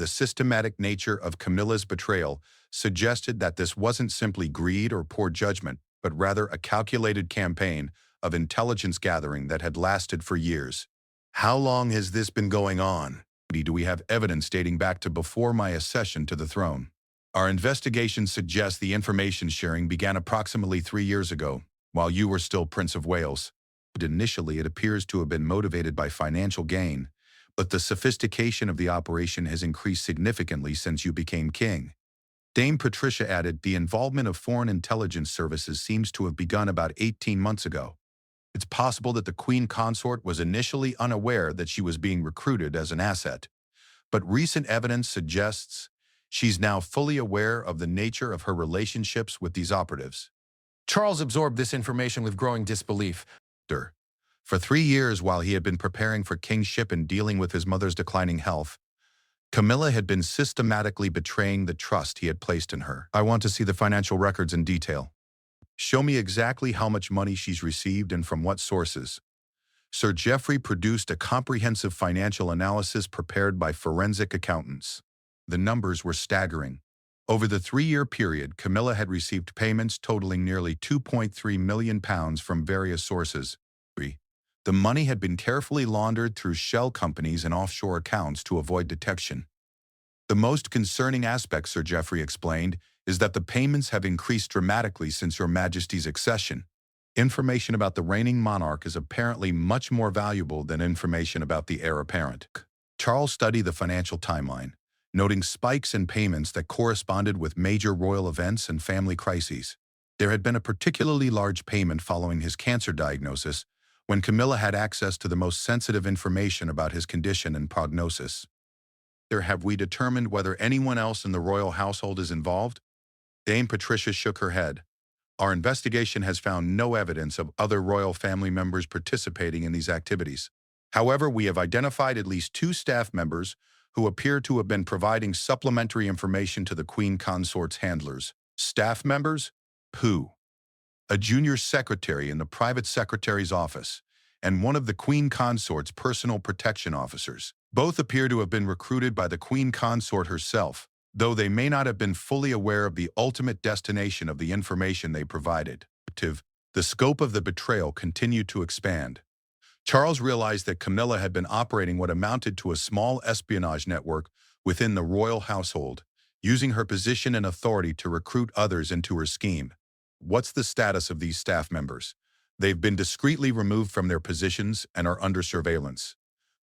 the systematic nature of Camilla's betrayal suggested that this wasn't simply greed or poor judgment, but rather a calculated campaign of intelligence gathering that had lasted for years. How long has this been going on? Do we have evidence dating back to before my accession to the throne? Our investigation suggests the information sharing began approximately 3 years ago, while you were still Prince of Wales. Initially, it appears to have been motivated by financial gain, but the sophistication of the operation has increased significantly since you became king. Dame Patricia added, the involvement of foreign intelligence services seems to have begun about 18 months ago. It's possible that the Queen Consort was initially unaware that she was being recruited as an asset, but recent evidence suggests she's now fully aware of the nature of her relationships with these operatives. Charles absorbed this information with growing disbelief. For 3 years while he had been preparing for kingship and dealing with his mother's declining health, Camilla had been systematically betraying the trust he had placed in her. I want to see the financial records in detail. Show me exactly how much money she's received and from what sources. Sir Geoffrey produced a comprehensive financial analysis prepared by forensic accountants. The numbers were staggering. Over the 3-year period, Camilla had received payments totaling nearly £2.3 million from various sources. The money had been carefully laundered through shell companies and offshore accounts to avoid detection. The most concerning aspect, Sir Geoffrey explained, is that the payments have increased dramatically since Your Majesty's accession. Information about the reigning monarch is apparently much more valuable than information about the heir apparent. Charles studied the financial timeline, noting spikes in payments that corresponded with major royal events and family crises. There had been a particularly large payment following his cancer diagnosis, when Camilla had access to the most sensitive information about his condition and prognosis. Have we determined whether anyone else in the royal household is involved? Dame Patricia shook her head. Our investigation has found no evidence of other royal family members participating in these activities. However, we have identified at least 2 staff members who appear to have been providing supplementary information to the Queen Consort's handlers. Staff members? Who? A junior secretary in the private secretary's office, and one of the Queen Consort's personal protection officers. Both appear to have been recruited by the Queen Consort herself, though they may not have been fully aware of the ultimate destination of the information they provided. The scope of the betrayal continued to expand. Charles realized that Camilla had been operating what amounted to a small espionage network within the royal household, using her position and authority to recruit others into her scheme. What's the status of these staff members? They've been discreetly removed from their positions and are under surveillance.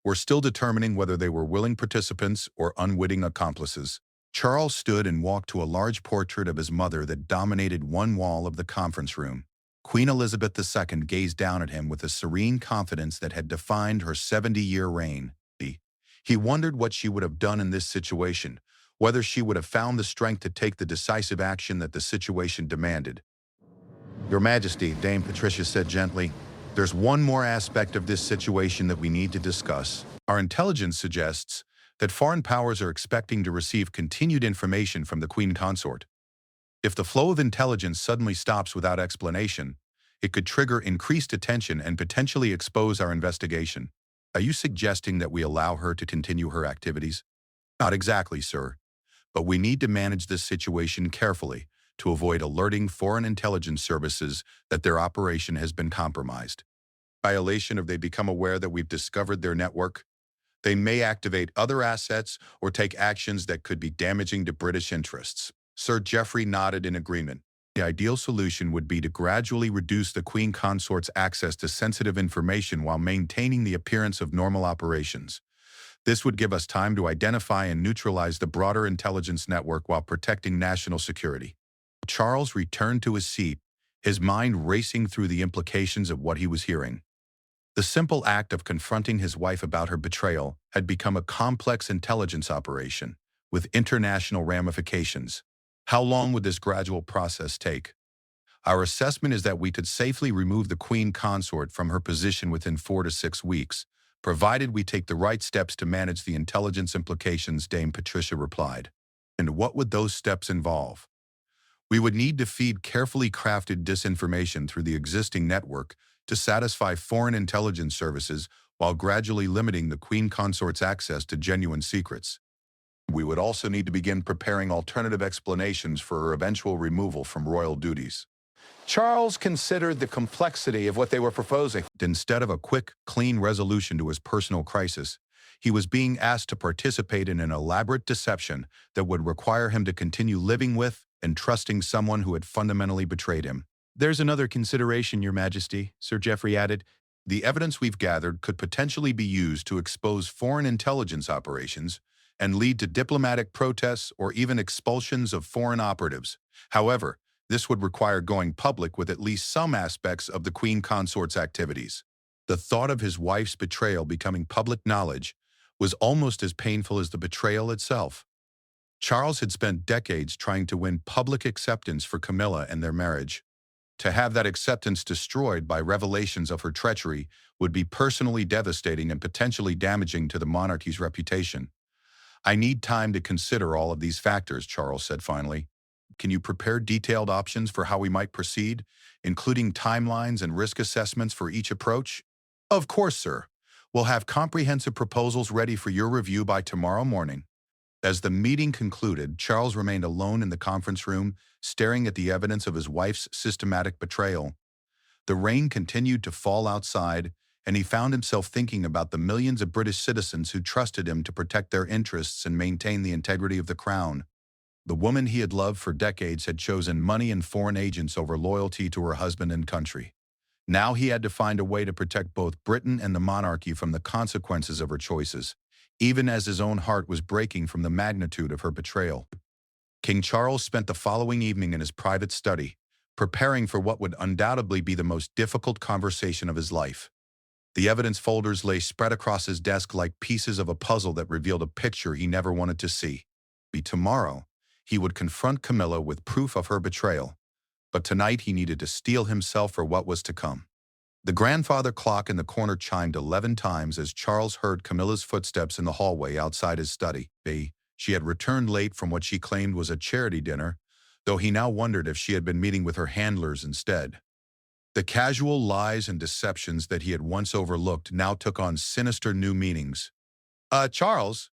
We're still determining whether they were willing participants or unwitting accomplices. Charles stood and walked to a large portrait of his mother that dominated one wall of the conference room. Queen Elizabeth II gazed down at him with a serene confidence that had defined her 70-year reign. He wondered what she would have done in this situation, whether she would have found the strength to take the decisive action that the situation demanded. Your Majesty, Dame Patricia said gently, there's one more aspect of this situation that we need to discuss. Our intelligence suggests that foreign powers are expecting to receive continued information from the Queen Consort. If the flow of intelligence suddenly stops without explanation, it could trigger increased attention and potentially expose our investigation. Are you suggesting that we allow her to continue her activities? Not exactly, sir. But we need to manage this situation carefully to avoid alerting foreign intelligence services that their operation has been compromised. Violation if they become aware that we've discovered their network. They may activate other assets or take actions that could be damaging to British interests. Sir Geoffrey nodded in agreement. The ideal solution would be to gradually reduce the Queen Consort's access to sensitive information while maintaining the appearance of normal operations. This would give us time to identify and neutralize the broader intelligence network while protecting national security. Charles returned to his seat, his mind racing through the implications of what he was hearing. The simple act of confronting his wife about her betrayal had become a complex intelligence operation, with international ramifications. How long would this gradual process take? Our assessment is that we could safely remove the Queen Consort from her position within 4 to 6 weeks, provided we take the right steps to manage the intelligence implications, Dame Patricia replied. And what would those steps involve? We would need to feed carefully crafted disinformation through the existing network to satisfy foreign intelligence services while gradually limiting the Queen Consort's access to genuine secrets. We would also need to begin preparing alternative explanations for her eventual removal from royal duties. Charles considered the complexity of what they were proposing. Instead of a quick, clean resolution to his personal crisis, he was being asked to participate in an elaborate deception that would require him to continue living with and trusting someone who had fundamentally betrayed him. There's another consideration, Your Majesty, Sir Geoffrey added. The evidence we've gathered could potentially be used to expose foreign intelligence operations and lead to diplomatic protests or even expulsions of foreign operatives. However, this would require going public with at least some aspects of the Queen Consort's activities. The thought of his wife's betrayal becoming public knowledge was almost as painful as the betrayal itself. Charles had spent decades trying to win public acceptance for Camilla and their marriage. To have that acceptance destroyed by revelations of her treachery would be personally devastating and potentially damaging to the monarchy's reputation. I need time to consider all of these factors, Charles said finally. Can you prepare detailed options for how we might proceed, including timelines and risk assessments for each approach? Of course, sir. We'll have comprehensive proposals ready for your review by tomorrow morning. As the meeting concluded, Charles remained alone in the conference room, staring at the evidence of his wife's systematic betrayal. The rain continued to fall outside, and he found himself thinking about the millions of British citizens who trusted him to protect their interests and maintain the integrity of the crown. The woman he had loved for decades had chosen money and foreign agents over loyalty to her husband and country. Now he had to find a way to protect both Britain and the monarchy from the consequences of her choices, even as his own heart was breaking from the magnitude of her betrayal. King Charles spent the following evening in his private study, preparing for what would undoubtedly be the most difficult conversation of his life. The evidence folders lay spread across his desk like pieces of a puzzle that revealed a picture he never wanted to see. Tomorrow, he would confront Camilla with proof of her betrayal, but tonight he needed to steel himself for what was to come. The grandfather clock in the corner chimed 11 times as Charles heard Camilla's footsteps in the hallway outside his study. She had returned late from what she claimed was a charity dinner, though he now wondered if she had been meeting with her handlers instead. The casual lies and deceptions that he had once overlooked now took on sinister new meanings. Charles?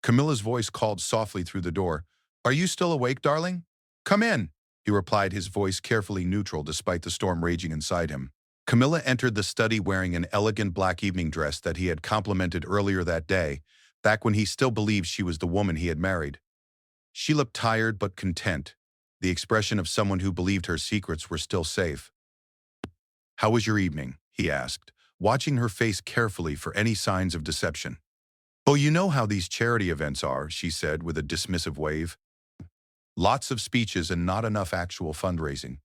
Camilla's voice called softly through the door. Are you still awake, darling? Come in, he replied, his voice carefully neutral despite the storm raging inside him. Camilla entered the study wearing an elegant black evening dress that he had complimented earlier that day, back when he still believed she was the woman he had married. She looked tired but content, the expression of someone who believed her secrets were still safe. How was your evening? He asked, watching her face carefully for any signs of deception. Oh, you know how these charity events are, she said with a dismissive wave. Lots of speeches and not enough actual fundraising.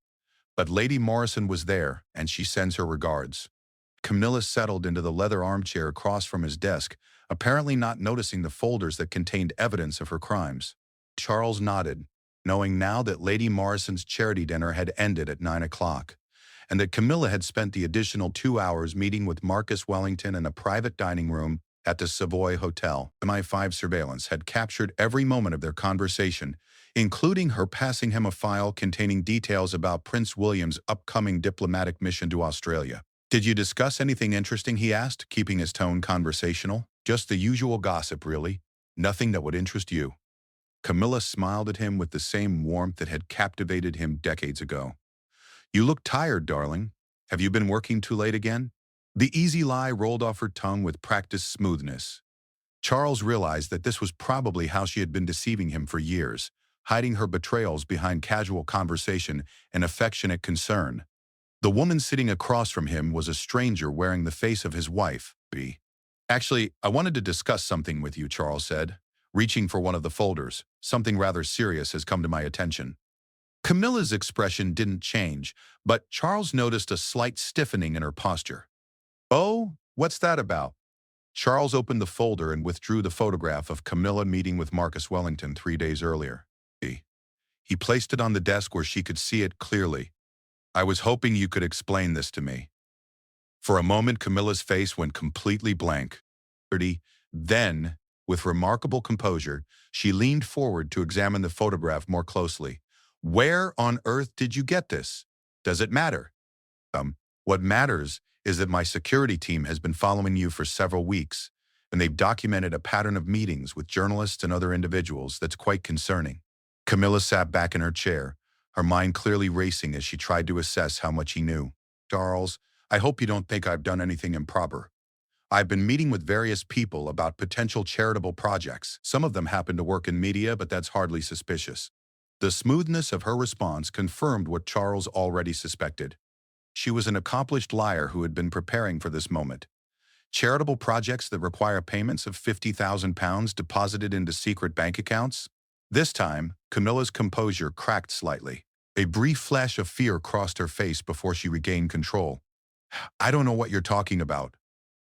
But Lady Morrison was there, and she sends her regards. Camilla settled into the leather armchair across from his desk, apparently not noticing the folders that contained evidence of her crimes. Charles nodded, knowing now that Lady Morrison's charity dinner had ended at 9 o'clock, and that Camilla had spent the additional 2 hours meeting with Marcus Wellington in a private dining room at the Savoy Hotel. MI5 surveillance had captured every moment of their conversation, including her passing him a file containing details about Prince William's upcoming diplomatic mission to Australia. Did you discuss anything interesting, he asked, keeping his tone conversational. Just the usual gossip, really. Nothing that would interest you. Camilla smiled at him with the same warmth that had captivated him decades ago. You look tired, darling. Have you been working too late again? The easy lie rolled off her tongue with practiced smoothness. Charles realized that this was probably how she had been deceiving him for years, hiding her betrayals behind casual conversation and affectionate concern. The woman sitting across from him was a stranger wearing the face of his wife, B. Actually, I wanted to discuss something with you, Charles said, reaching for one of the folders. Something rather serious has come to my attention. Camilla's expression didn't change, but Charles noticed a slight stiffening in her posture. Oh, what's that about? Charles opened the folder and withdrew the photograph of Camilla meeting with Marcus Wellington 3 days earlier. He placed it on the desk where she could see it clearly. I was hoping you could explain this to me. For a moment, Camilla's face went completely blank. Then, with remarkable composure, she leaned forward to examine the photograph more closely. Where on earth did you get this? Does it matter? What matters is that my security team has been following you for several weeks, and they've documented a pattern of meetings with journalists and other individuals that's quite concerning. Camilla sat back in her chair, her mind clearly racing as she tried to assess how much he knew. Charles, I hope you don't think I've done anything improper. I've been meeting with various people about potential charitable projects. Some of them happen to work in media, but that's hardly suspicious. The smoothness of her response confirmed what Charles already suspected. She was an accomplished liar who had been preparing for this moment. Charitable projects that require payments of £50,000 deposited into secret bank accounts? This time, Camilla's composure cracked slightly. A brief flash of fear crossed her face before she regained control. I don't know what you're talking about.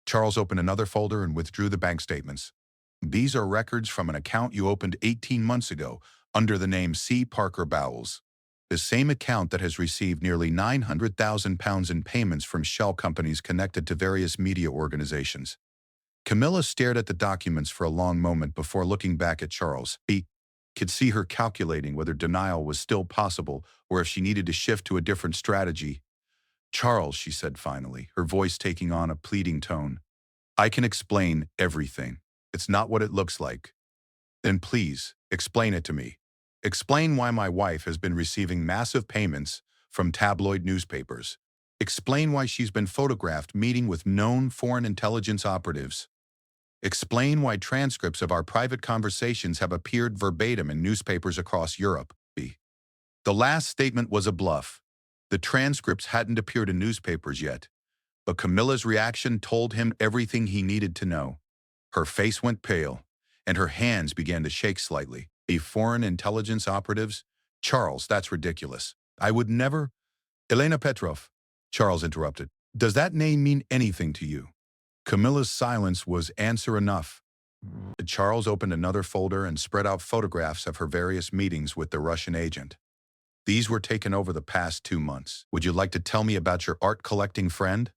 Charles opened another folder and withdrew the bank statements. These are records from an account you opened 18 months ago under the name C. Parker Bowles. The same account that has received nearly £900,000 in payments from shell companies connected to various media organizations. Camilla stared at the documents for a long moment before looking back at Charles. He could see her calculating whether denial was still possible or if she needed to shift to a different strategy. Charles, she said finally, her voice taking on a pleading tone. I can explain everything. It's not what it looks like. Then please, explain it to me. Explain why my wife has been receiving massive payments from tabloid newspapers. Explain why she's been photographed meeting with known foreign intelligence operatives. Explain why transcripts of our private conversations have appeared verbatim in newspapers across Europe. The last statement was a bluff. The transcripts hadn't appeared in newspapers yet, but Camilla's reaction told him everything he needed to know. Her face went pale, and her hands began to shake slightly. Foreign intelligence operatives? Charles, that's ridiculous. I would never… Elena Petrov, Charles interrupted. Does that name mean anything to you? Camilla's silence was answer enough. Charles opened another folder and spread out photographs of her various meetings with the Russian agent. These were taken over the past 2 months. Would you like to tell me about your art-collecting friend?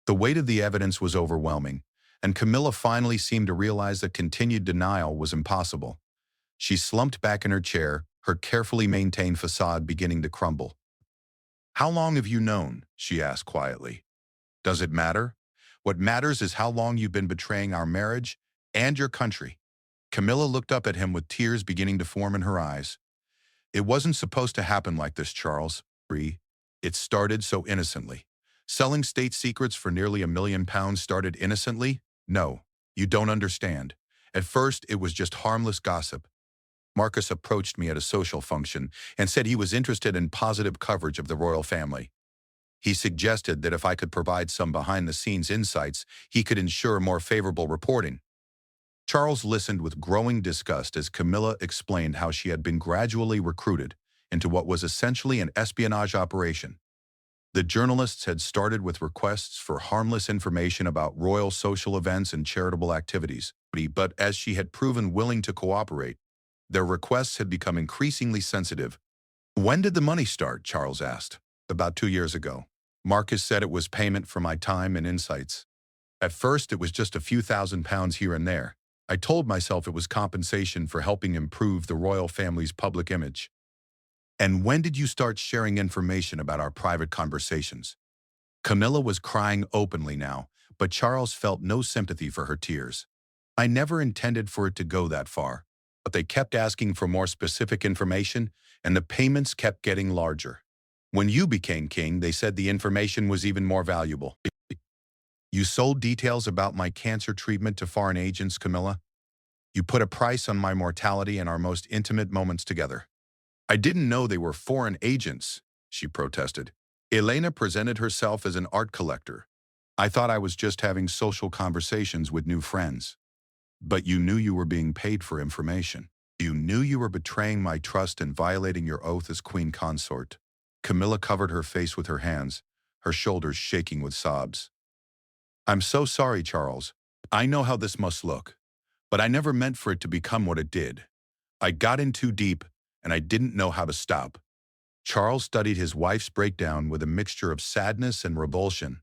The weight of the evidence was overwhelming, and Camilla finally seemed to realize that continued denial was impossible. She slumped back in her chair, her carefully maintained facade beginning to crumble. How long have you known? She asked quietly. Does it matter? What matters is how long you've been betraying our marriage and your country. Camilla looked up at him with tears beginning to form in her eyes. It wasn't supposed to happen like this, Charles. It started so innocently. Selling state secrets for nearly £1 million started innocently? No, you don't understand. At first, it was just harmless gossip. Marcus approached me at a social function and said he was interested in positive coverage of the royal family. He suggested that if I could provide some behind-the-scenes insights, he could ensure more favorable reporting. Charles listened with growing disgust as Camilla explained how she had been gradually recruited into what was essentially an espionage operation. The journalists had started with requests for harmless information about royal social events and charitable activities, but as she had proven willing to cooperate, their requests had become increasingly sensitive. When did the money start? Charles asked. About 2 years ago. Marcus said it was payment for my time and insights. At first, it was just a few £1,000s here and there. I told myself it was compensation for helping improve the royal family's public image. And when did you start sharing information about our private conversations? Camilla was crying openly now, but Charles felt no sympathy for her tears. I never intended for it to go that far, but they kept asking for more specific information, and the payments kept getting larger. When you became king, they said the information was even more valuable. You sold details about my cancer treatment to foreign agents, Camilla. You put a price on my mortality and our most intimate moments together. I didn't know they were foreign agents, she protested. Elena presented herself as an art collector. I thought I was just having social conversations with new friends. But you knew you were being paid for information. You knew you were betraying my trust and violating your oath as queen consort. Camilla covered her face with her hands, her shoulders shaking with sobs. I'm so sorry, Charles. I know how this must look, but I never meant for it to become what it did. I got in too deep, and I didn't know how to stop. Charles studied his wife's breakdown with a mixture of sadness and revulsion.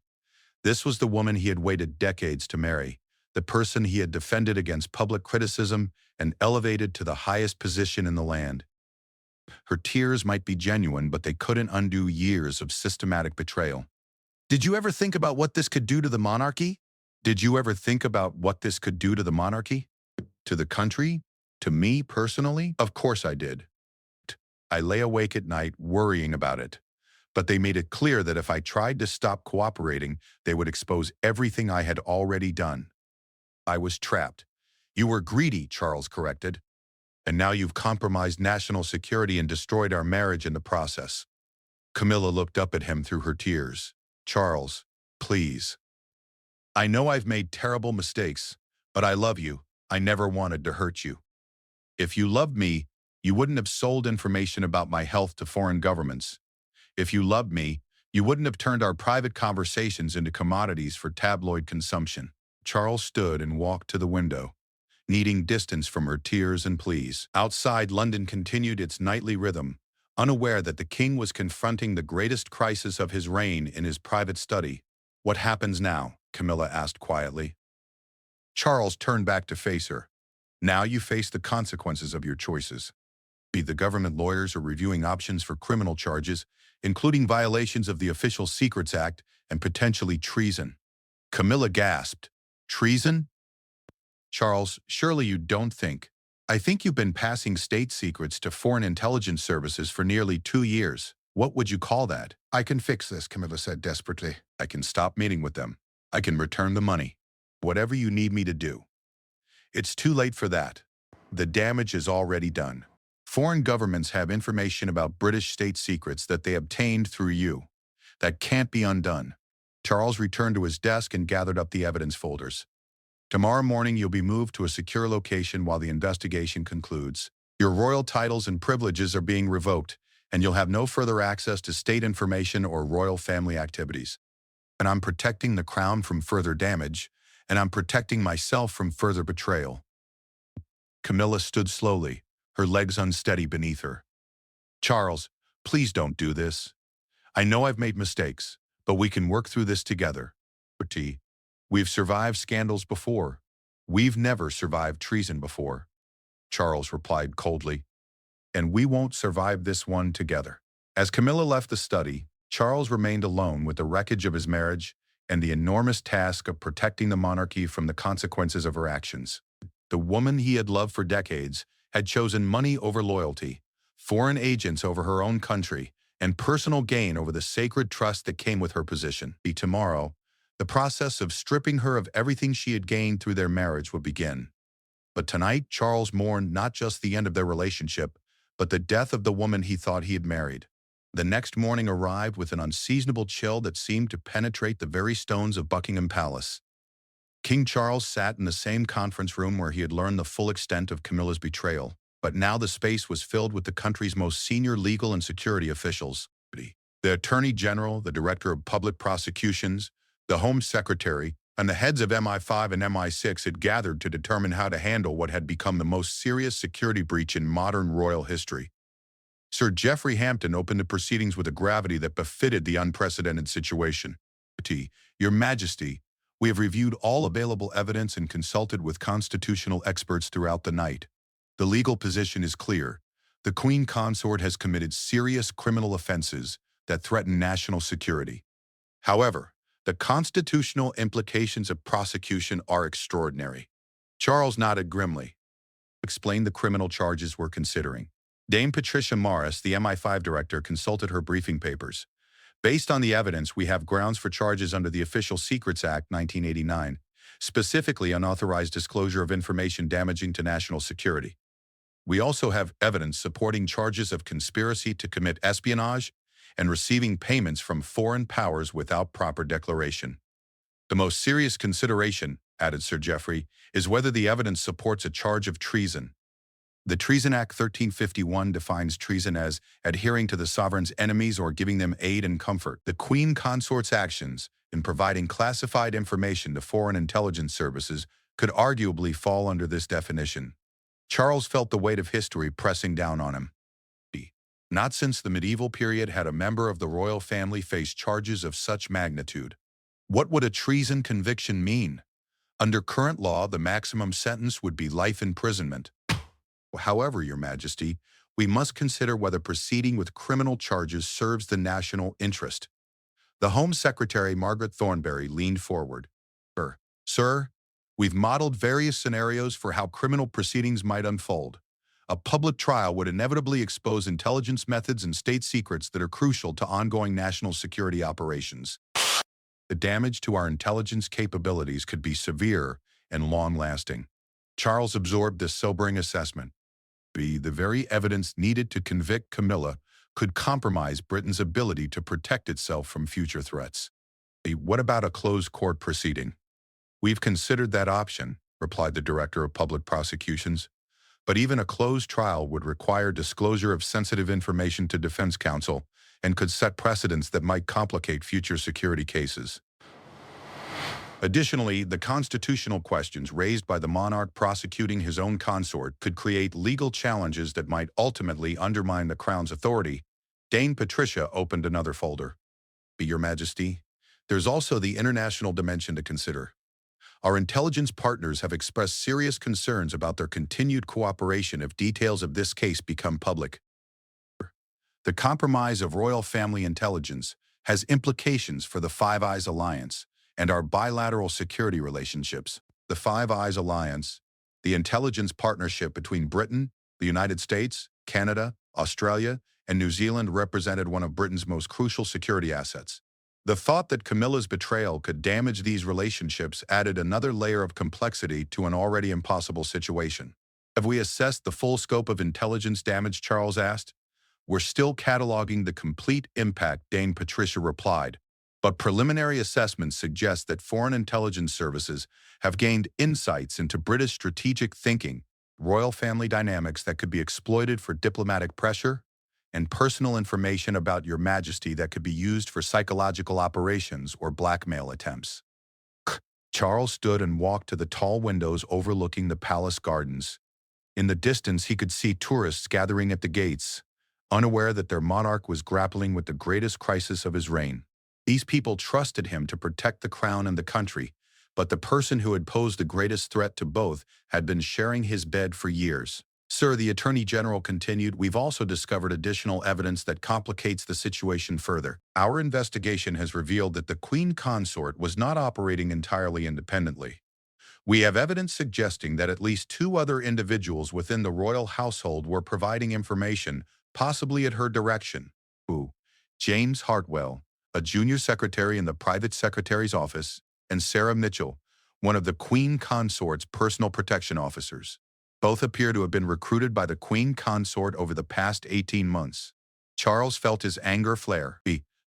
This was the woman he had waited decades to marry, the person he had defended against public criticism and elevated to the highest position in the land. Her tears might be genuine, but they couldn't undo years of systematic betrayal. Did you ever think about what this could do to the monarchy? Did you ever think about what this could do to the monarchy? To the country? To me personally? Of course I did. I lay awake at night worrying about it. But they made it clear that if I tried to stop cooperating, they would expose everything I had already done. I was trapped. You were greedy, Charles corrected. And now you've compromised national security and destroyed our marriage in the process. Camilla looked up at him through her tears. Charles, please. I know I've made terrible mistakes, but I love you. I never wanted to hurt you. If you loved me, you wouldn't have sold information about my health to foreign governments. If you loved me, you wouldn't have turned our private conversations into commodities for tabloid consumption. Charles stood and walked to the window, needing distance from her tears and pleas. Outside, London continued its nightly rhythm, unaware that the king was confronting the greatest crisis of his reign in his private study. What happens now? Camilla asked quietly. Charles turned back to face her. Now you face the consequences of your choices. The government lawyers are reviewing options for criminal charges, including violations of the Official Secrets Act and potentially treason. Camilla gasped. Treason? Charles, surely you don't think. I think you've been passing state secrets to foreign intelligence services for nearly 2 years. What would you call that? I can fix this, Camilla said desperately. I can stop meeting with them. I can return the money. Whatever you need me to do. It's too late for that. The damage is already done. Foreign governments have information about British state secrets that they obtained through you. That can't be undone. Charles returned to his desk and gathered up the evidence folders. Tomorrow morning, you'll be moved to a secure location while the investigation concludes. Your royal titles and privileges are being revoked, and you'll have no further access to state information or royal family activities. And I'm protecting the crown from further damage, and I'm protecting myself from further betrayal. Camilla stood slowly, her legs unsteady beneath her. Charles, please don't do this. I know I've made mistakes, but we can work through this together. We've survived scandals before. We've never survived treason before, Charles replied coldly. And we won't survive this one together. As Camilla left the study, Charles remained alone with the wreckage of his marriage and the enormous task of protecting the monarchy from the consequences of her actions. The woman he had loved for decades had chosen money over loyalty, foreign agents over her own country, and personal gain over the sacred trust that came with her position. Tomorrow, the process of stripping her of everything she had gained through their marriage would begin. But tonight, Charles mourned not just the end of their relationship, but the death of the woman he thought he had married. The next morning arrived with an unseasonable chill that seemed to penetrate the very stones of Buckingham Palace. King Charles sat in the same conference room where he had learned the full extent of Camilla's betrayal, but now the space was filled with the country's most senior legal and security officials. The Attorney General, the Director of Public Prosecutions, the Home Secretary, and the heads of MI5 and MI6 had gathered to determine how to handle what had become the most serious security breach in modern royal history. Sir Geoffrey Hampton opened the proceedings with a gravity that befitted the unprecedented situation. Your Majesty, we have reviewed all available evidence and consulted with constitutional experts throughout the night. The legal position is clear. The Queen Consort has committed serious criminal offenses that threaten national security. However, the constitutional implications of prosecution are extraordinary. Charles nodded grimly, explained the criminal charges we're considering. Dame Patricia Morris, the MI5 director, consulted her briefing papers. Based on the evidence, we have grounds for charges under the Official Secrets Act 1989, specifically unauthorized disclosure of information damaging to national security. We also have evidence supporting charges of conspiracy to commit espionage and receiving payments from foreign powers without proper declaration. The most serious consideration, added Sir Geoffrey, is whether the evidence supports a charge of treason. The Treason Act 1351 defines treason as adhering to the sovereign's enemies or giving them aid and comfort. The Queen Consort's actions in providing classified information to foreign intelligence services could arguably fall under this definition. Charles felt the weight of history pressing down on him. Not since the medieval period had a member of the royal family faced charges of such magnitude. What would a treason conviction mean? Under current law, the maximum sentence would be life imprisonment. However, Your Majesty, we must consider whether proceeding with criminal charges serves the national interest. The Home Secretary, Margaret Thornberry, leaned forward. Sir, we've modeled various scenarios for how criminal proceedings might unfold. A public trial would inevitably expose intelligence methods and state secrets that are crucial to ongoing national security operations. The damage to our intelligence capabilities could be severe and long-lasting. Charles absorbed this sobering assessment. The very evidence needed to convict Camilla could compromise Britain's ability to protect itself from future threats. What about a closed court proceeding? We've considered that option, replied the Director of Public Prosecutions. But even a closed trial would require disclosure of sensitive information to defense counsel and could set precedents that might complicate future security cases. Additionally, the constitutional questions raised by the monarch prosecuting his own consort could create legal challenges that might ultimately undermine the crown's authority. Dame Patricia opened another folder. Your Majesty, there's also the international dimension to consider. Our intelligence partners have expressed serious concerns about their continued cooperation if details of this case become public. The compromise of royal family intelligence has implications for the Five Eyes Alliance and our bilateral security relationships. The Five Eyes Alliance, the intelligence partnership between Britain, the United States, Canada, Australia, and New Zealand represented one of Britain's most crucial security assets. The thought that Camilla's betrayal could damage these relationships added another layer of complexity to an already impossible situation. Have we assessed the full scope of intelligence damage, Charles asked. We're still cataloging the complete impact, Dame Patricia replied. But preliminary assessments suggest that foreign intelligence services have gained insights into British strategic thinking, royal family dynamics that could be exploited for diplomatic pressure, and personal information about Your Majesty that could be used for psychological operations or blackmail attempts. Charles stood and walked to the tall windows overlooking the palace gardens. In the distance, he could see tourists gathering at the gates, unaware that their monarch was grappling with the greatest crisis of his reign. These people trusted him to protect the crown and the country, but the person who had posed the greatest threat to both had been sharing his bed for years. Sir, the Attorney General continued, we've also discovered additional evidence that complicates the situation further. Our investigation has revealed that the Queen Consort was not operating entirely independently. We have evidence suggesting that at least two other individuals within the royal household were providing information, possibly at her direction. Who? James Hartwell, a junior secretary in the private secretary's office, and Sarah Mitchell, one of the Queen Consort's personal protection officers. Both appear to have been recruited by the Queen Consort over the past 18 months. Charles felt his anger flare.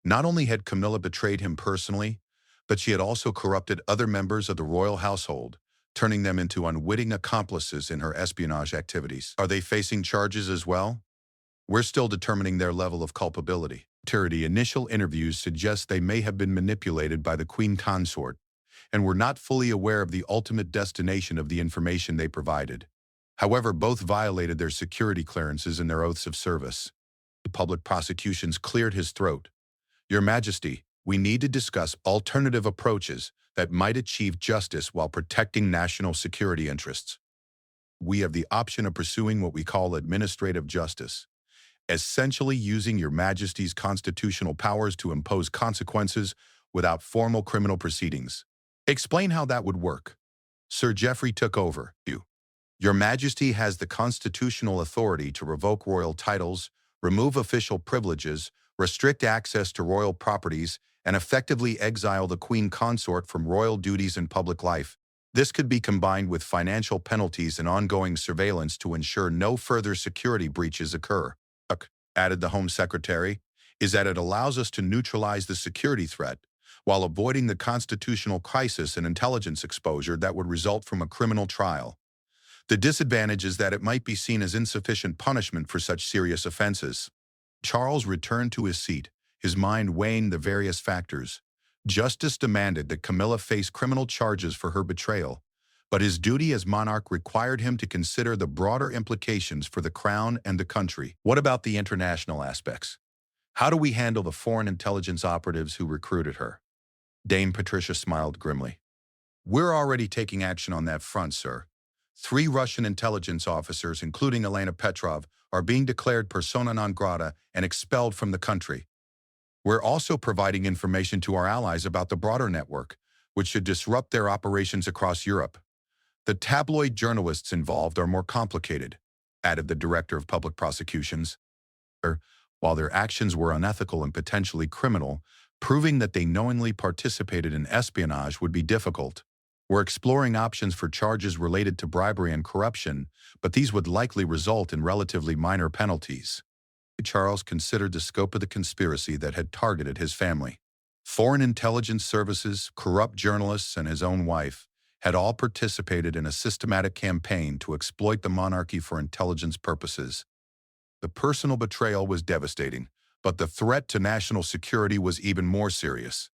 Not only had Camilla betrayed him personally, but she had also corrupted other members of the royal household, turning them into unwitting accomplices in her espionage activities. Are they facing charges as well? We're still determining their level of culpability. Initial interviews suggest they may have been manipulated by the Queen Consort, and were not fully aware of the ultimate destination of the information they provided. However, both violated their security clearances and their oaths of service. The public prosecutions cleared his throat. Your Majesty, we need to discuss alternative approaches that might achieve justice while protecting national security interests. We have the option of pursuing what we call administrative justice, essentially using Your Majesty's constitutional powers to impose consequences without formal criminal proceedings. Explain how that would work. Sir Geoffrey took over. Your Majesty has the constitutional authority to revoke royal titles, remove official privileges, restrict access to royal properties, and effectively exile the Queen Consort from royal duties and public life. This could be combined with financial penalties and ongoing surveillance to ensure no further security breaches occur. Added the Home Secretary, is that it allows us to neutralize the security threat while avoiding the constitutional crisis and intelligence exposure that would result from a criminal trial. The disadvantage is that it might be seen as insufficient punishment for such serious offenses. Charles returned to his seat, his mind weighing the various factors. Justice demanded that Camilla face criminal charges for her betrayal, but his duty as monarch required him to consider the broader implications for the crown and the country. What about the international aspects? How do we handle the foreign intelligence operatives who recruited her? Dame Patricia smiled grimly. We're already taking action on that front, sir. 3 Russian intelligence officers, including Elena Petrov, are being declared persona non grata and expelled from the country. We're also providing information to our allies about the broader network, which should disrupt their operations across Europe. The tabloid journalists involved are more complicated, added the director of public prosecutions. While their actions were unethical and potentially criminal, proving that they knowingly participated in espionage would be difficult. We're exploring options for charges related to bribery and corruption, but these would likely result in relatively minor penalties. Charles considered the scope of the conspiracy that had targeted his family. Foreign intelligence services, corrupt journalists, and his own wife had all participated in a systematic campaign to exploit the monarchy for intelligence purposes. The personal betrayal was devastating, but the threat to national security was even more serious.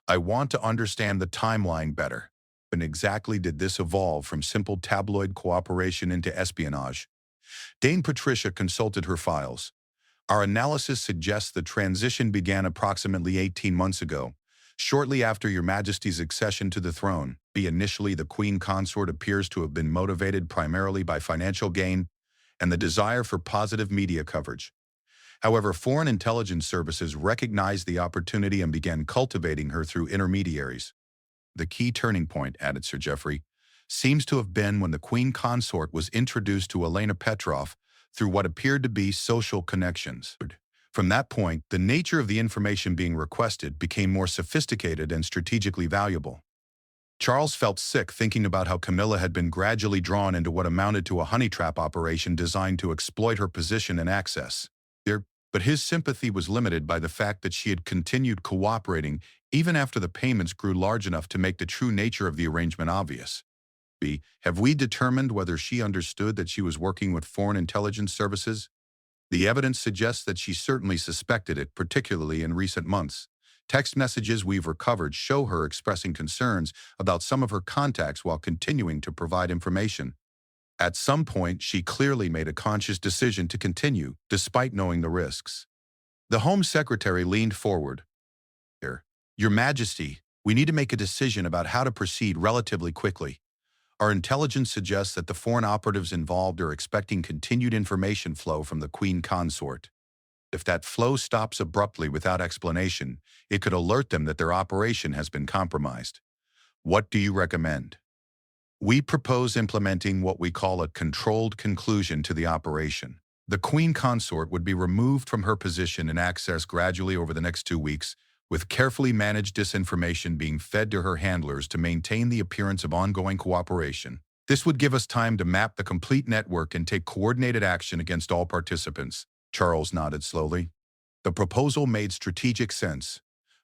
I want to understand the timeline better. When exactly did this evolve from simple tabloid cooperation into espionage? Dame Patricia consulted her files. Our analysis suggests the transition began approximately 18 months ago, shortly after Your Majesty's accession to the throne. Initially, the Queen Consort appears to have been motivated primarily by financial gain and the desire for positive media coverage. However, foreign intelligence services recognized the opportunity and began cultivating her through intermediaries. The key turning point, added Sir Geoffrey, seems to have been when the Queen Consort was introduced to Elena Petrov through what appeared to be social connections. From that point, the nature of the information being requested became more sophisticated and strategically valuable. Charles felt sick thinking about how Camilla had been gradually drawn into what amounted to a honey trap operation designed to exploit her position and access. But his sympathy was limited by the fact that she had continued cooperating even after the payments grew large enough to make the true nature of the arrangement obvious. Have we determined whether she understood that she was working with foreign intelligence services? The evidence suggests that she certainly suspected it, particularly in recent months. Text messages we've recovered show her expressing concerns about some of her contacts while continuing to provide information. At some point, she clearly made a conscious decision to continue, despite knowing the risks. The Home Secretary leaned forward. Your Majesty, we need to make a decision about how to proceed relatively quickly. Our intelligence suggests that the foreign operatives involved are expecting continued information flow from the Queen Consort. If that flow stops abruptly without explanation, it could alert them that their operation has been compromised. What do you recommend? We propose implementing what we call a controlled conclusion to the operation. The Queen Consort would be removed from her position and accessed gradually over the next 2 weeks, with carefully managed disinformation being fed to her handlers to maintain the appearance of ongoing cooperation. This would give us time to map the complete network and take coordinated action against all participants. Charles nodded slowly. The proposal made strategic sense,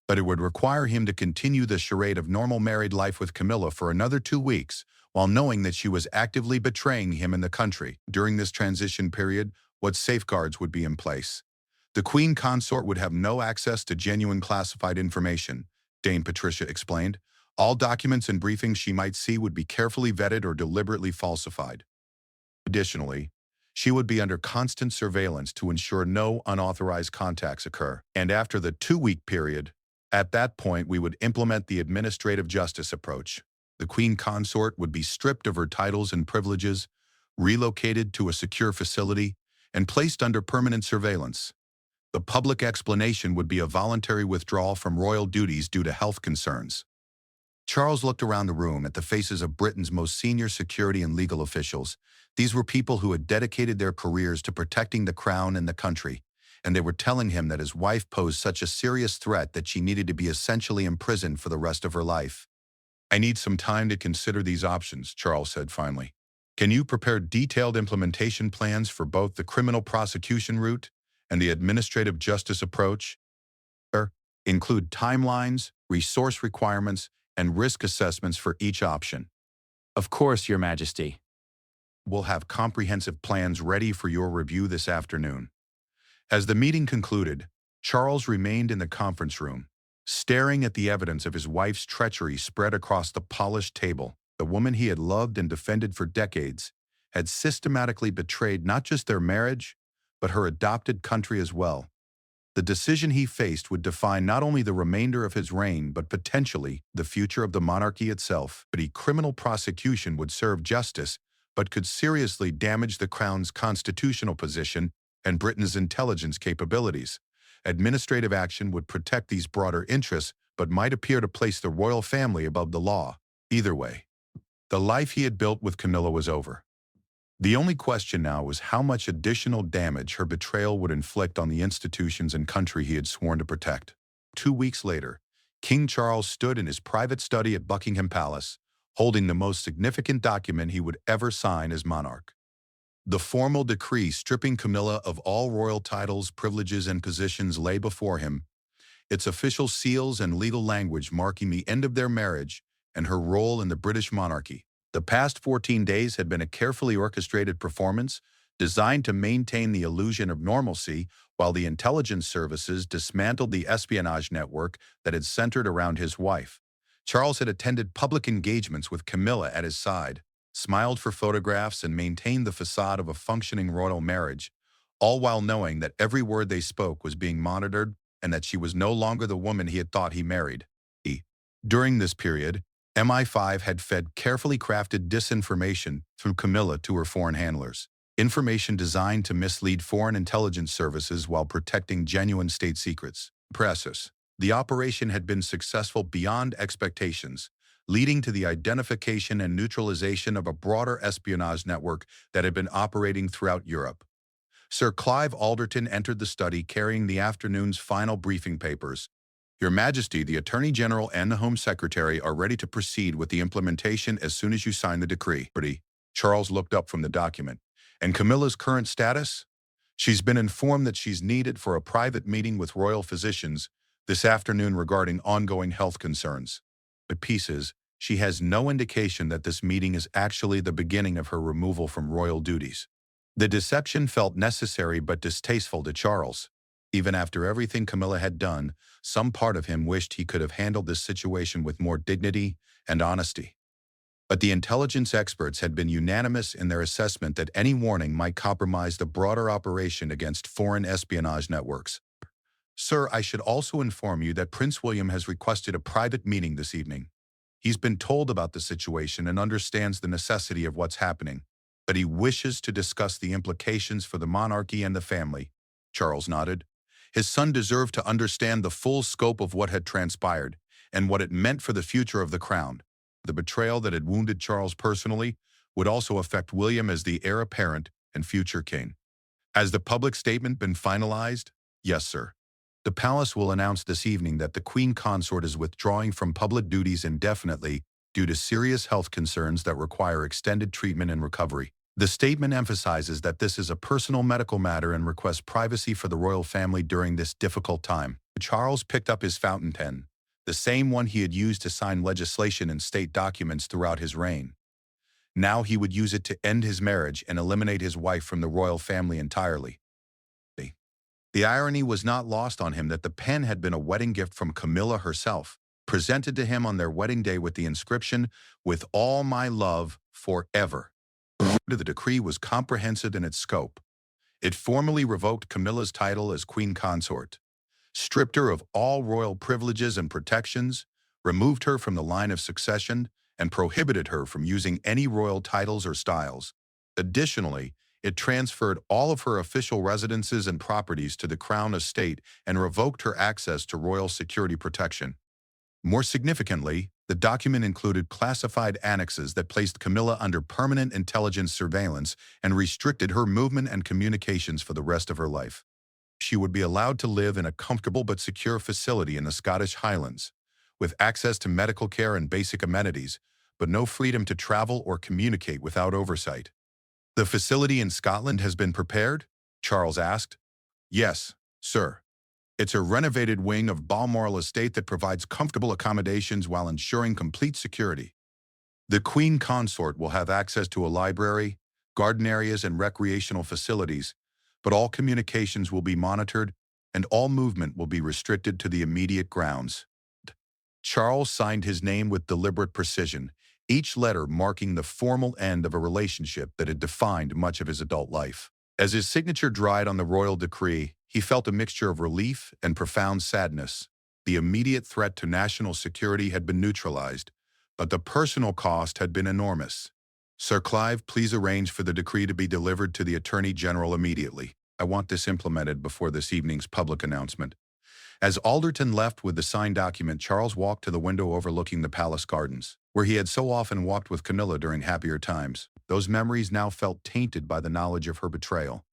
but it would require him to continue the charade of normal married life with Camilla for another 2 weeks, while knowing that she was actively betraying him in the country. During this transition period, what safeguards would be in place? The Queen Consort would have no access to genuine classified information, Dame Patricia explained. All documents and briefings she might see would be carefully vetted or deliberately falsified. Additionally, she would be under constant surveillance to ensure no unauthorized contacts occur. And after the 2-week period, at that point we would implement the administrative justice approach. The Queen Consort would be stripped of her titles and privileges, relocated to a secure facility, and placed under permanent surveillance. The public explanation would be a voluntary withdrawal from royal duties due to health concerns. Charles looked around the room at the faces of Britain's most senior security and legal officials. These were people who had dedicated their careers to protecting the crown and the country, and they were telling him that his wife posed such a serious threat that she needed to be essentially imprisoned for the rest of her life. I need some time to consider these options, Charles said finally. Can you prepare detailed implementation plans for both the criminal prosecution route and the administrative justice approach? Include timelines, resource requirements, and risk assessments for each option. Of course, Your Majesty. We'll have comprehensive plans ready for your review this afternoon. As the meeting concluded, Charles remained in the conference room, staring at the evidence of his wife's treachery spread across the polished table. The woman he had loved and defended for decades had systematically betrayed not just their marriage, but her adopted country as well. The decision he faced would define not only the remainder of his reign, but potentially the future of the monarchy itself. But criminal prosecution would serve justice, but could seriously damage the crown's constitutional position and Britain's intelligence capabilities. Administrative action would protect these broader interests, but might appear to place the royal family above the law. Either way, the life he had built with Camilla was over. The only question now was how much additional damage her betrayal would inflict on the institutions and country he had sworn to protect. 2 weeks later, King Charles stood in his private study at Buckingham Palace, holding the most significant document he would ever sign as monarch. The formal decree stripping Camilla of all royal titles, privileges, and positions lay before him, its official seals and legal language marking the end of their marriage and her role in the British monarchy. The past 14 days had been a carefully orchestrated performance designed to maintain the illusion of normalcy while the intelligence services dismantled the espionage network that had centered around his wife. Charles had attended public engagements with Camilla at his side, smiled for photographs, and maintained the facade of a functioning royal marriage, all while knowing that every word they spoke was being monitored and that she was no longer the woman he had thought he married. During this period, MI5 had fed carefully crafted disinformation through Camilla to her foreign handlers. Information designed to mislead foreign intelligence services while protecting genuine state secrets. Impressive. The operation had been successful beyond expectations, leading to the identification and neutralization of a broader espionage network that had been operating throughout Europe. Sir Clive Alderton entered the study carrying the afternoon's final briefing papers. Your Majesty, the Attorney General and the Home Secretary are ready to proceed with the implementation as soon as you sign the decree. Charles looked up from the document. And Camilla's current status? She's been informed that she's needed for a private meeting with royal physicians this afternoon regarding ongoing health concerns. But pieces, she has no indication that this meeting is actually the beginning of her removal from royal duties. The deception felt necessary but distasteful to Charles. Even after everything Camilla had done, some part of him wished he could have handled this situation with more dignity and honesty. But the intelligence experts had been unanimous in their assessment that any warning might compromise the broader operation against foreign espionage networks. Sir, I should also inform you that Prince William has requested a private meeting this evening. He's been told about the situation and understands the necessity of what's happening, but he wishes to discuss the implications for the monarchy and the family. Charles nodded. His son deserved to understand the full scope of what had transpired and what it meant for the future of the crown. The betrayal that had wounded Charles personally would also affect William as the heir apparent and future king. Has the public statement been finalized? Yes, sir. The palace will announce this evening that the Queen Consort is withdrawing from public duties indefinitely due to serious health concerns that require extended treatment and recovery. The statement emphasizes that this is a personal medical matter and requests privacy for the royal family during this difficult time. Charles picked up his fountain pen, the same one he had used to sign legislation and state documents throughout his reign. Now he would use it to end his marriage and eliminate his wife from the royal family entirely. The irony was not lost on him that the pen had been a wedding gift from Camilla herself, presented to him on their wedding day with the inscription, "With all my love, forever." The decree was comprehensive in its scope. It formally revoked Camilla's title as Queen Consort, stripped her of all royal privileges and protections, removed her from the line of succession, and prohibited her from using any royal titles or styles. Additionally, it transferred all of her official residences and properties to the Crown estate and revoked her access to royal security protection. More significantly, the document included classified annexes that placed Camilla under permanent intelligence surveillance and restricted her movement and communications for the rest of her life. She would be allowed to live in a comfortable but secure facility in the Scottish Highlands, with access to medical care and basic amenities, but no freedom to travel or communicate without oversight. The facility in Scotland has been prepared? Charles asked. Yes, sir. It's a renovated wing of Balmoral Estate that provides comfortable accommodations while ensuring complete security. The Queen Consort will have access to a library, garden areas, and recreational facilities, but all communications will be monitored and all movement will be restricted to the immediate grounds. Charles signed his name with deliberate precision, each letter marking the formal end of a relationship that had defined much of his adult life. As his signature dried on the royal decree, he felt a mixture of relief and profound sadness. The immediate threat to national security had been neutralized, but the personal cost had been enormous. Sir Clive, please arrange for the decree to be delivered to the Attorney General immediately. I want this implemented before this evening's public announcement. As Alderton left with the signed document, Charles walked to the window overlooking the palace gardens, where he had so often walked with Camilla during happier times. Those memories now felt tainted by the knowledge of her betrayal.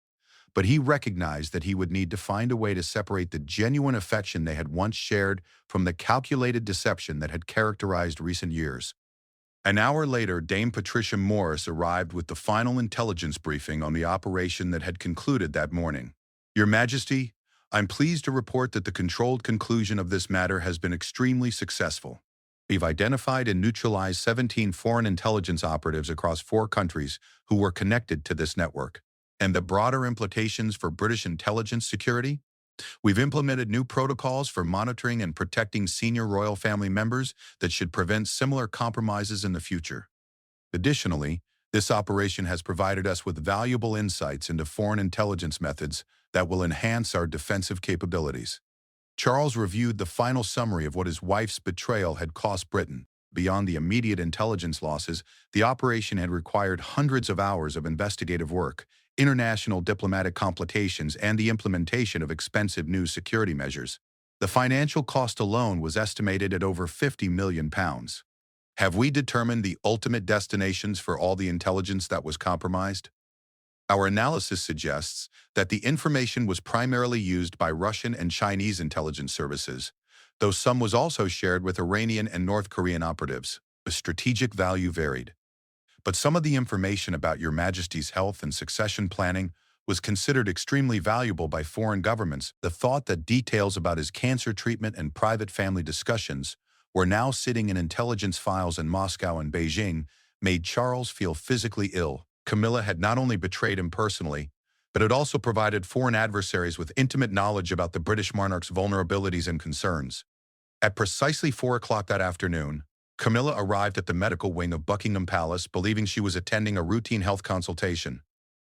But he recognized that he would need to find a way to separate the genuine affection they had once shared from the calculated deception that had characterized recent years. An hour later, Dame Patricia Morris arrived with the final intelligence briefing on the operation that had concluded that morning. Your Majesty, I'm pleased to report that the controlled conclusion of this matter has been extremely successful. We've identified and neutralized 17 foreign intelligence operatives across 4 countries who were connected to this network. And the broader implications for British intelligence security? We've implemented new protocols for monitoring and protecting senior royal family members that should prevent similar compromises in the future. Additionally, this operation has provided us with valuable insights into foreign intelligence methods that will enhance our defensive capabilities. Charles reviewed the final summary of what his wife's betrayal had cost Britain. Beyond the immediate intelligence losses, the operation had required hundreds of hours of investigative work, international diplomatic complications, and the implementation of expensive new security measures. The financial cost alone was estimated at over £50 million. Have we determined the ultimate destinations for all the intelligence that was compromised? Our analysis suggests that the information was primarily used by Russian and Chinese intelligence services, though some was also shared with Iranian and North Korean operatives. The strategic value varied. But some of the information about Your Majesty's health and succession planning was considered extremely valuable by foreign governments. The thought that details about his cancer treatment and private family discussions were now sitting in intelligence files in Moscow and Beijing made Charles feel physically ill. Camilla had not only betrayed him personally, but had also provided foreign adversaries with intimate knowledge about the British monarch's vulnerabilities and concerns. At precisely 4 o'clock that afternoon, Camilla arrived at the medical wing of Buckingham Palace believing she was attending a routine health consultation.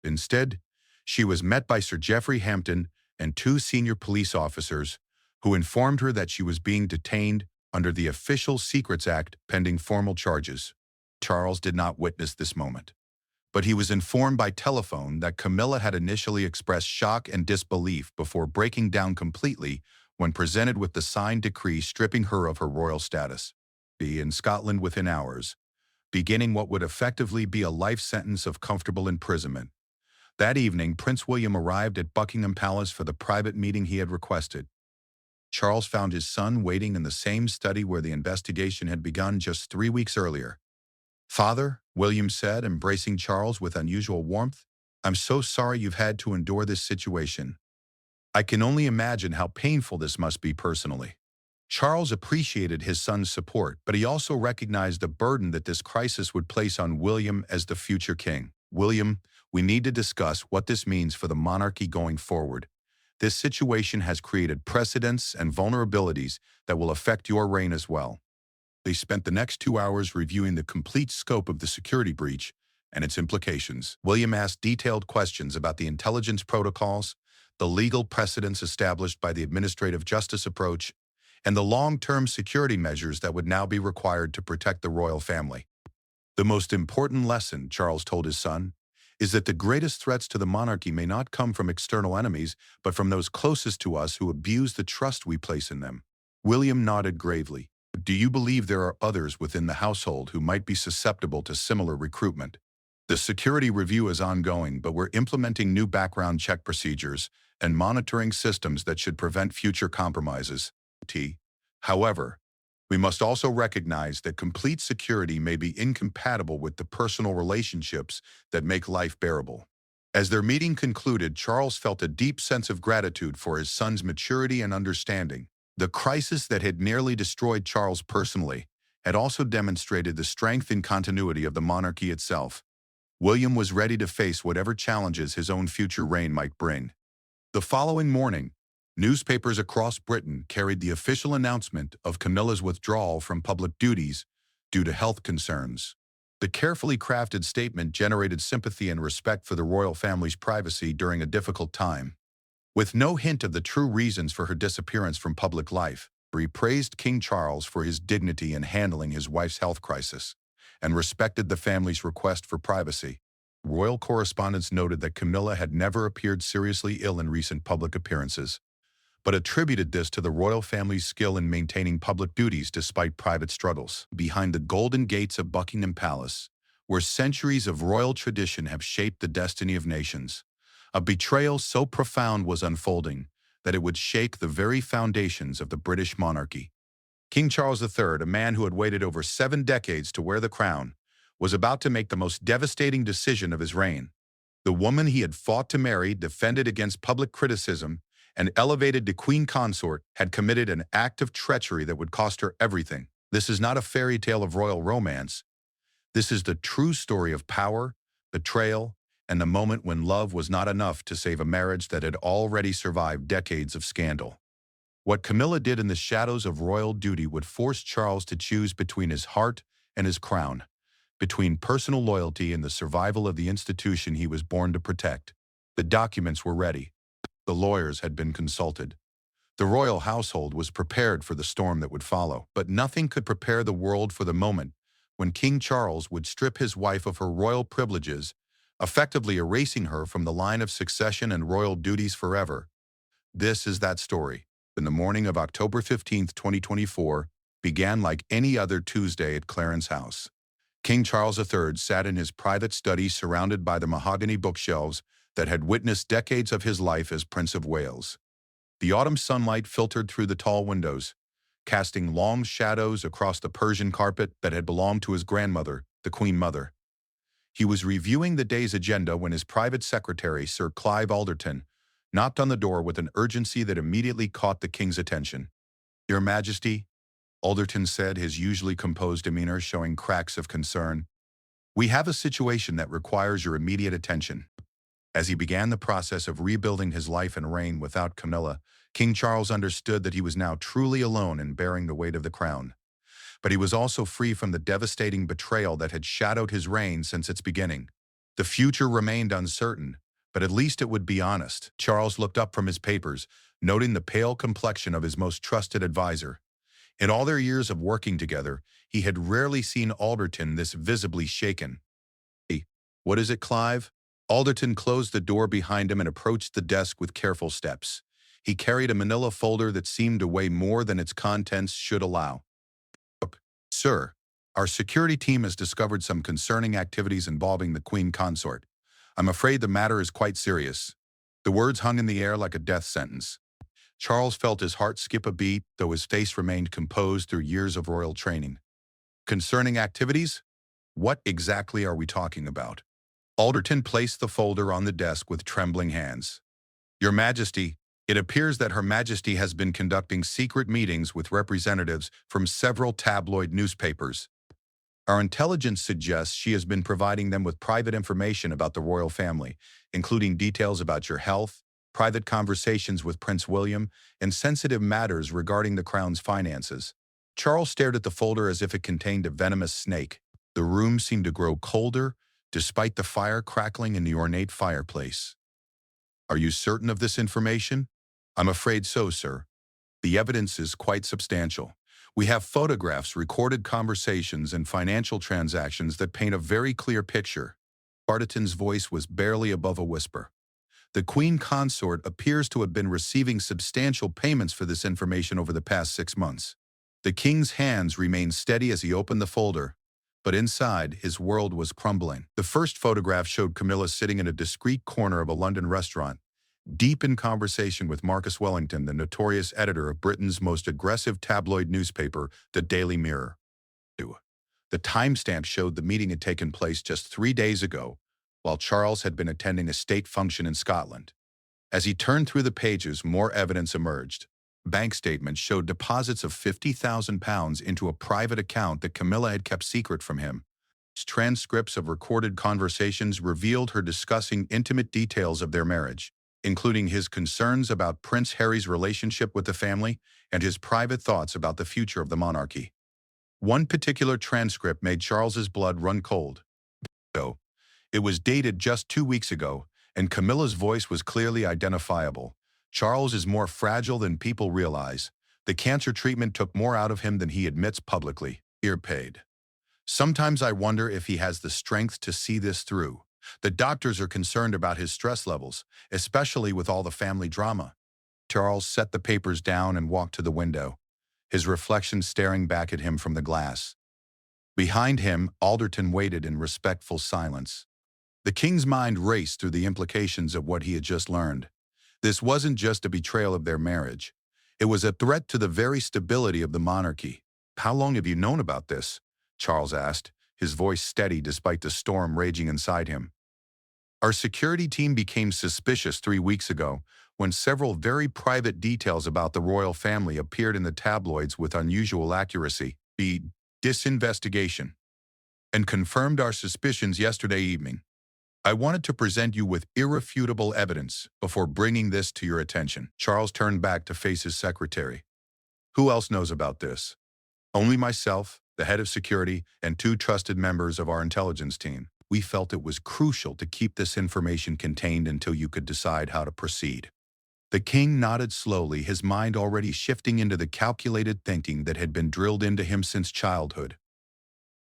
Instead, she was met by Sir Geoffrey Hampton and 2 senior police officers who informed her that she was being detained under the Official Secrets Act pending formal charges. Charles did not witness this moment, but he was informed by telephone that Camilla had initially expressed shock and disbelief before breaking down completely when presented with the signed decree stripping her of her royal status. Be in Scotland within hours, beginning what would effectively be a life sentence of comfortable imprisonment. That evening, Prince William arrived at Buckingham Palace for the private meeting he had requested. Charles found his son waiting in the same study where the investigation had begun just 3 weeks earlier. "Father," William said, embracing Charles with unusual warmth, "I'm so sorry you've had to endure this situation. I can only imagine how painful this must be personally." Charles appreciated his son's support, but he also recognized the burden that this crisis would place on William as the future king. "William, we need to discuss what this means for the monarchy going forward. This situation has created precedents and vulnerabilities that will affect your reign as well." They spent the next 2 hours reviewing the complete scope of the security breach and its implications. William asked detailed questions about the intelligence protocols, the legal precedents established by the administrative justice approach, and the long-term security measures that would now be required to protect the royal family. "The most important lesson," Charles told his son, "is that the greatest threats to the monarchy may not come from external enemies, but from those closest to us who abuse the trust we place in them." William nodded gravely. "Do you believe there are others within the household who might be susceptible to similar recruitment?" "The security review is ongoing, but we're implementing new background check procedures and monitoring systems that should prevent future compromises. However, we must also recognize that complete security may be incompatible with the personal relationships that make life bearable." As their meeting concluded, Charles felt a deep sense of gratitude for his son's maturity and understanding. The crisis that had nearly destroyed Charles personally had also demonstrated the strength and continuity of the monarchy itself. William was ready to face whatever challenges his own future reign might bring. The following morning, newspapers across Britain carried the official announcement of Camilla's withdrawal from public duties due to health concerns. The carefully crafted statement generated sympathy and respect for the royal family's privacy during a difficult time. With no hint of the true reasons for her disappearance from public life, he praised King Charles for his dignity in handling his wife's health crisis and respected the family's request for privacy. Royal correspondents noted that Camilla had never appeared seriously ill in recent public appearances, but attributed this to the royal family's skill in maintaining public duties despite private struggles. Behind the golden gates of Buckingham Palace, where centuries of royal tradition have shaped the destiny of nations, a betrayal so profound was unfolding that it would shake the very foundations of the British monarchy. King Charles III, a man who had waited over 7 decades to wear the crown, was about to make the most devastating decision of his reign. The woman he had fought to marry, defended against public criticism, and elevated to queen consort had committed an act of treachery that would cost her everything. This is not a fairy tale of royal romance. This is the true story of power, betrayal, and the moment when love was not enough to save a marriage that had already survived decades of scandal. What Camilla did in the shadows of royal duty would force Charles to choose between his heart and his crown, between personal loyalty and the survival of the institution he was born to protect. The documents were ready. The lawyers had been consulted. The royal household was prepared for the storm that would follow. But nothing could prepare the world for the moment when King Charles would strip his wife of her royal privileges, effectively erasing her from the line of succession and royal duties forever. This is that story. In the morning of October 15, 2024, began like any other Tuesday at Clarence House. King Charles III sat in his private study surrounded by the mahogany bookshelves that had witnessed decades of his life as Prince of Wales. The autumn sunlight filtered through the tall windows, casting long shadows across the Persian carpet that had belonged to his grandmother, the Queen Mother. He was reviewing the day's agenda when his private secretary, Sir Clive Alderton, knocked on the door with an urgency that immediately caught the king's attention. "Your Majesty," Alderton said, his usually composed demeanor showing cracks of concern, "we have a situation that requires your immediate attention." As he began the process of rebuilding his life and reign without Camilla, King Charles understood that he was now truly alone in bearing the weight of the crown. But he was also free from the devastating betrayal that had shadowed his reign since its beginning. The future remained uncertain, but at least it would be honest. Charles looked up from his papers, noting the pale complexion of his most trusted advisor. In all their years of working together, he had rarely seen Alderton this visibly shaken. "Hey, what is it, Clive?" Alderton closed the door behind him and approached the desk with careful steps. He carried a manila folder that seemed to weigh more than its contents should allow. "Sir, our security team has discovered some concerning activities involving the Queen Consort. I'm afraid the matter is quite serious." The words hung in the air like a death sentence. Charles felt his heart skip a beat, though his face remained composed through years of royal training. "Concerning activities? What exactly are we talking about?" Alderton placed the folder on the desk with trembling hands. "Your Majesty, it appears that Her Majesty has been conducting secret meetings with representatives from several tabloid newspapers. Our intelligence suggests she has been providing them with private information about the royal family, including details about your health, private conversations with Prince William, and sensitive matters regarding the crown's finances." Charles stared at the folder as if it contained a venomous snake. The room seemed to grow colder, despite the fire crackling in the ornate fireplace. "Are you certain of this information?" "I'm afraid so, sir. The evidence is quite substantial. We have photographs, recorded conversations, and financial transactions that paint a very clear picture." Alderton's voice was barely above a whisper. "The Queen Consort appears to have been receiving substantial payments for this information over the past 6 months." The king's hands remained steady as he opened the folder, but inside, his world was crumbling. The first photograph showed Camilla sitting in a discreet corner of a London restaurant, deep in conversation with Marcus Wellington, the notorious editor of Britain's most aggressive tabloid newspaper, the Daily Mirror. The timestamp showed the meeting had taken place just 3 days ago, while Charles had been attending a state function in Scotland. As he turned through the pages, more evidence emerged. Bank statements showed deposits of £50,000 into a private account that Camilla had kept secret from him. Transcripts of recorded conversations revealed her discussing intimate details of their marriage, including his concerns about Prince Harry's relationship with the family and his private thoughts about the future of the monarchy. One particular transcript made Charles's blood run cold. It was dated just 2 weeks ago, and Camilla's voice was clearly identifiable. "Charles is more fragile than people realize. The cancer treatment took more out of him than he admits publicly. Ear paid. Sometimes I wonder if he has the strength to see this through. The doctors are concerned about his stress levels, especially with all the family drama." Charles set the papers down and walked to the window, his reflection staring back at him from the glass. Behind him, Alderton waited in respectful silence. The king's mind raced through the implications of what he had just learned. This wasn't just a betrayal of their marriage. It was a threat to the very stability of the monarchy. "How long have you known about this?" Charles asked, his voice steady despite the storm raging inside him. "Our security team became suspicious 3 weeks ago when several very private details about the royal family appeared in the tabloids with unusual accuracy. The disinvestigation and confirmed our suspicions yesterday evening. I wanted to present you with irrefutable evidence before bringing this to your attention." Charles turned back to face his secretary. "Who else knows about this?" "Only myself, the head of security, and 2 trusted members of our intelligence team. We felt it was crucial to keep this information contained until you could decide how to proceed." The king nodded slowly, his mind already shifting into the calculated thinking that had been drilled into him since childhood.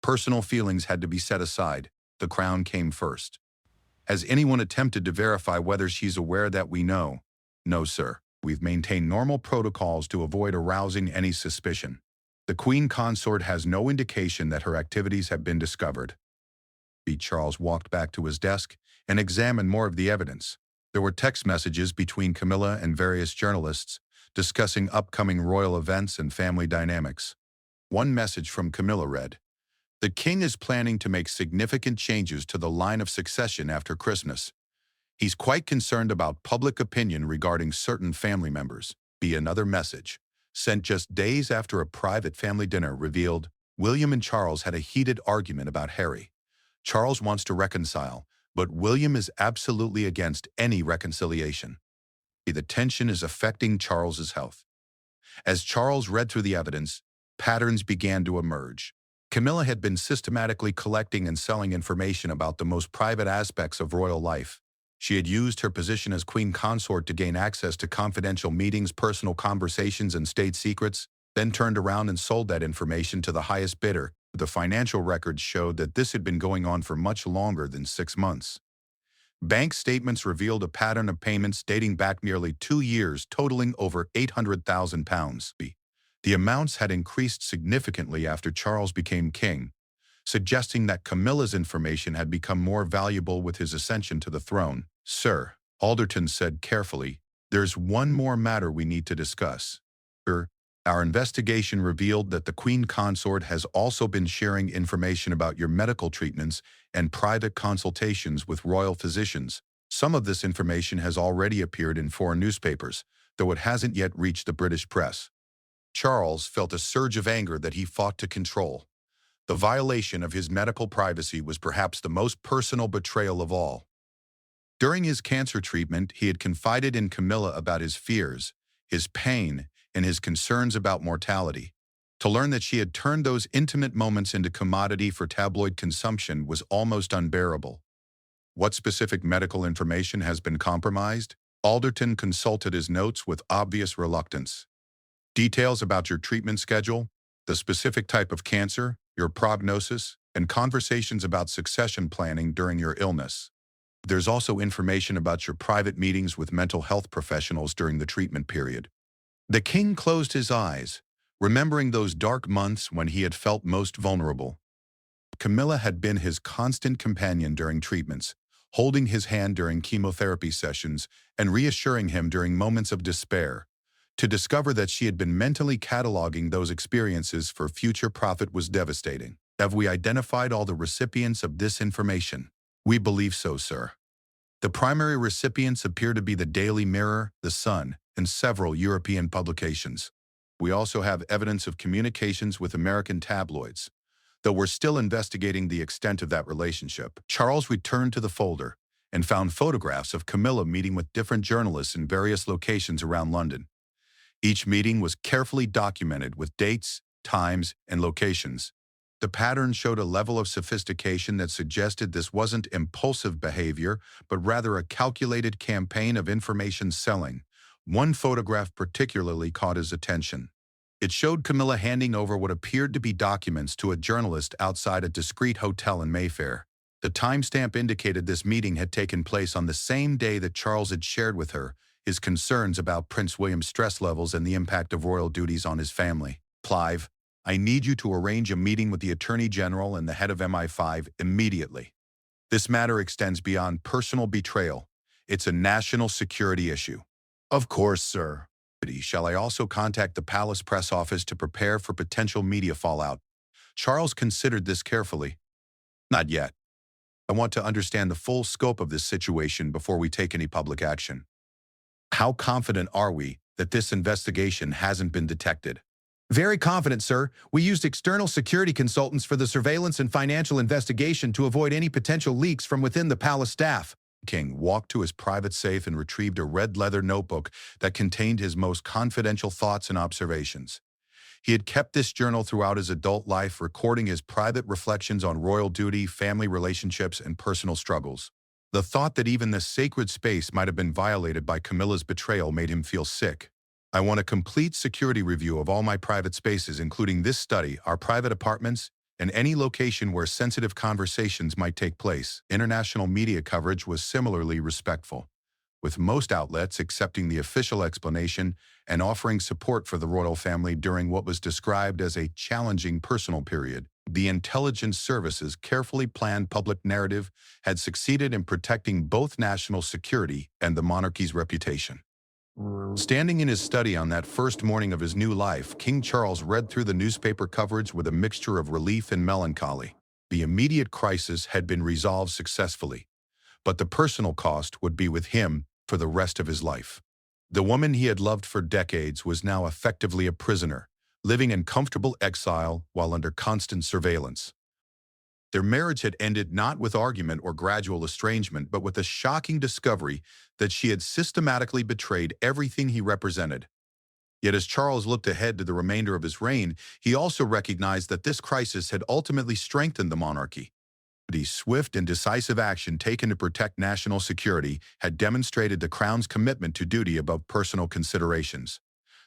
Personal feelings had to be set aside. The crown came first. "Has anyone attempted to verify whether she's aware that we know?" "No, sir. We've maintained normal protocols to avoid arousing any suspicion. The Queen Consort has no indication that her activities have been discovered." Charles walked back to his desk and examined more of the evidence. There were text messages between Camilla and various journalists discussing upcoming royal events and family dynamics. One message from Camilla read, "The king is planning to make significant changes to the line of succession after Christmas. He's quite concerned about public opinion regarding certain family members." Another message, sent just days after a private family dinner, revealed William and Charles had a heated argument about Harry. Charles wants to reconcile, but William is absolutely against any reconciliation. The tension is affecting Charles's health. As Charles read through the evidence, patterns began to emerge. Camilla had been systematically collecting and selling information about the most private aspects of royal life. She had used her position as queen consort to gain access to confidential meetings, personal conversations, and state secrets, then turned around and sold that information to the highest bidder. The financial records showed that this had been going on for much longer than 6 months. Bank statements revealed a pattern of payments dating back nearly 2 years, totaling over £800,000. The amounts had increased significantly after Charles became king, suggesting that Camilla's information had become more valuable with his ascension to the throne. "Sir," Alderton said carefully, "there's one more matter we need to discuss. Our investigation revealed that the Queen Consort has also been sharing information about your medical treatments and private consultations with royal physicians. Some of this information has already appeared in foreign newspapers, though it hasn't yet reached the British press." Charles felt a surge of anger that he fought to control. The violation of his medical privacy was perhaps the most personal betrayal of all. During his cancer treatment, he had confided in Camilla about his fears, his pain, and his concerns about mortality. To learn that she had turned those intimate moments into commodity for tabloid consumption was almost unbearable. "What specific medical information has been compromised?" Alderton consulted his notes with obvious reluctance. "Details about your treatment schedule, the specific type of cancer, your prognosis, and conversations about succession planning during your illness. There's also information about your private meetings with mental health professionals during the treatment period." The king closed his eyes, remembering those dark months when he had felt most vulnerable. Camilla had been his constant companion during treatments, holding his hand during chemotherapy sessions and reassuring him during moments of despair. To discover that she had been mentally cataloging those experiences for future profit was devastating. "Have we identified all the recipients of this information?" "We believe so, sir. The primary recipients appear to be the Daily Mirror, The Sun, and several European publications. We also have evidence of communications with American tabloids, though we're still investigating the extent of that relationship." Charles returned to the folder and found photographs of Camilla meeting with different journalists in various locations around London. Each meeting was carefully documented with dates, times, and locations. The pattern showed a level of sophistication that suggested this wasn't impulsive behavior, but rather a calculated campaign of information selling. One photograph particularly caught his attention. It showed Camilla handing over what appeared to be documents to a journalist outside a discreet hotel in Mayfair. The timestamp indicated this meeting had taken place on the same day that Charles had shared with her his concerns about Prince William's stress levels and the impact of royal duties on his family. Clive, I need you to arrange a meeting with the Attorney General and the head of MI5 immediately. This matter extends beyond personal betrayal. It's a national security issue. Of course, sir. Shall I also contact the palace press office to prepare for potential media fallout? Charles considered this carefully. Not yet. I want to understand the full scope of this situation before we take any public action. How confident are we that this investigation hasn't been detected? Very confident, sir. We used external security consultants for the surveillance and financial investigation to avoid any potential leaks from within the palace staff. King walked to his private safe and retrieved a red leather notebook that contained his most confidential thoughts and observations. He had kept this journal throughout his adult life, recording his private reflections on royal duty, family relationships, and personal struggles. The thought that even this sacred space might have been violated by Camilla's betrayal made him feel sick. I want a complete security review of all my private spaces, including this study, our private apartments, and any location where sensitive conversations might take place. International media coverage was similarly respectful, with most outlets accepting the official explanation and offering support for the royal family during what was described as a challenging personal period. The intelligence service's carefully planned public narrative had succeeded in protecting both national security and the monarchy's reputation. Standing in his study on that first morning of his new life, King Charles read through the newspaper coverage with a mixture of relief and melancholy. The immediate crisis had been resolved successfully, but the personal cost would be with him for the rest of his life. The woman he had loved for decades was now effectively a prisoner, living in comfortable exile while under constant surveillance. Their marriage had ended not with argument or gradual estrangement, but with a shocking discovery that she had systematically betrayed everything he represented. Yet as Charles looked ahead to the remainder of his reign, he also recognized that this crisis had ultimately strengthened the monarchy. The swift and decisive action taken to protect national security had demonstrated the Crown's commitment to duty above personal considerations.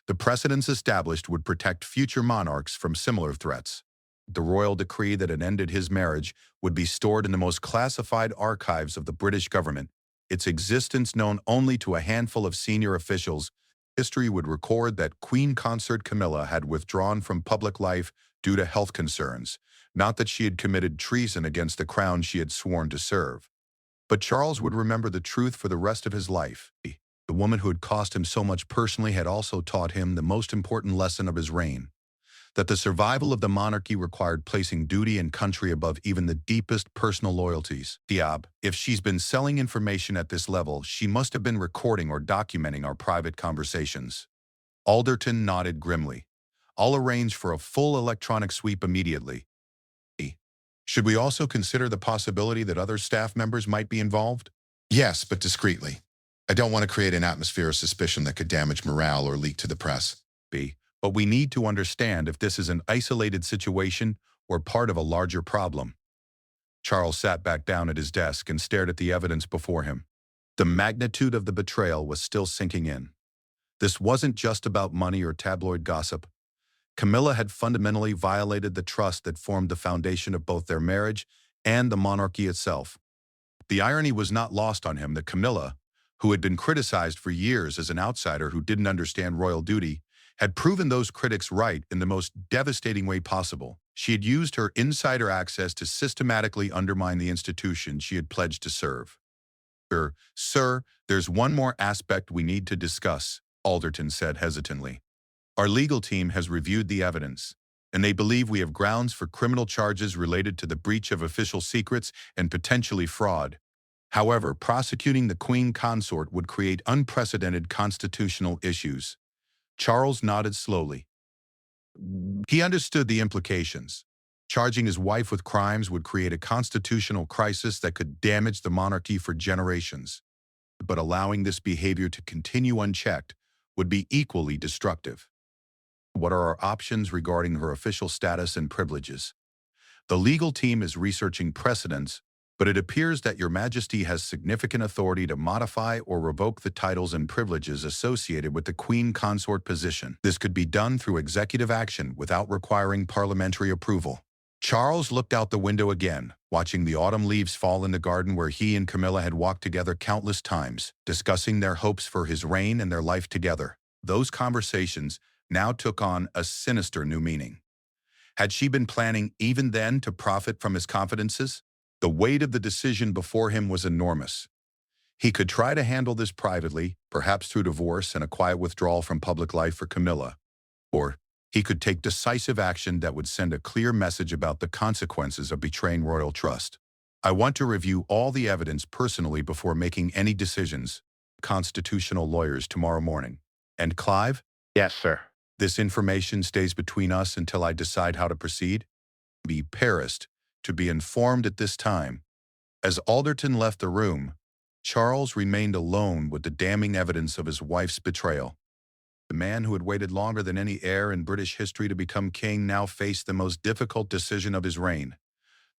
The precedents established would protect future monarchs from similar threats. The royal decree that had ended his marriage would be stored in the most classified archives of the British government, its existence known only to a handful of senior officials. History would record that Queen Consort Camilla had withdrawn from public life due to health concerns, not that she had committed treason against the crown she had sworn to serve. But Charles would remember the truth for the rest of his life. The woman who had cost him so much personally had also taught him the most important lesson of his reign, that the survival of the monarchy required placing duty and country above even the deepest personal loyalties. Diab, if she's been selling information at this level, she must have been recording or documenting our private conversations. Alderton nodded grimly. I'll arrange for a full electronic sweep immediately. Should we also consider the possibility that other staff members might be involved? Yes, but discreetly. I don't want to create an atmosphere of suspicion that could damage morale or leak to the press. B. But we need to understand if this is an isolated situation or part of a larger problem. Charles sat back down at his desk and stared at the evidence before him. The magnitude of the betrayal was still sinking in. This wasn't just about money or tabloid gossip. Camilla had fundamentally violated the trust that formed the foundation of both their marriage and the monarchy itself. The irony was not lost on him that Camilla, who had been criticized for years as an outsider who didn't understand royal duty, had proven those critics right in the most devastating way possible. She had used her insider access to systematically undermine the institution she had pledged to serve. Sir, there's one more aspect we need to discuss, Alderton said hesitantly. Our legal team has reviewed the evidence, and they believe we have grounds for criminal charges related to the breach of official secrets and potentially fraud. However, prosecuting the Queen Consort would create unprecedented constitutional issues. Charles nodded slowly. He understood the implications. Charging his wife with crimes would create a constitutional crisis that could damage the monarchy for generations. But allowing this behavior to continue unchecked would be equally destructive. What are our options regarding her official status and privileges? The legal team is researching precedents, but it appears that Your Majesty has significant authority to modify or revoke the titles and privileges associated with the Queen Consort position. This could be done through executive action without requiring parliamentary approval. Charles looked out the window again, watching the autumn leaves fall in the garden where he and Camilla had walked together countless times, discussing their hopes for his reign and their life together. Those conversations now took on a sinister new meaning. Had she been planning even then to profit from his confidences? The weight of the decision before him was enormous. He could try to handle this privately, perhaps through divorce and a quiet withdrawal from public life for Camilla. Or he could take decisive action that would send a clear message about the consequences of betraying royal trust. I want to review all the evidence personally before making any decisions. Constitutional lawyers tomorrow morning. And Clive? Yes, sir. This information stays between us until I decide how to proceed. Be Paris to be informed at this time. As Alderton left the room, Charles remained alone with the damning evidence of his wife's betrayal. The man who had waited longer than any heir in British history to become king now faced the most difficult decision of his reign.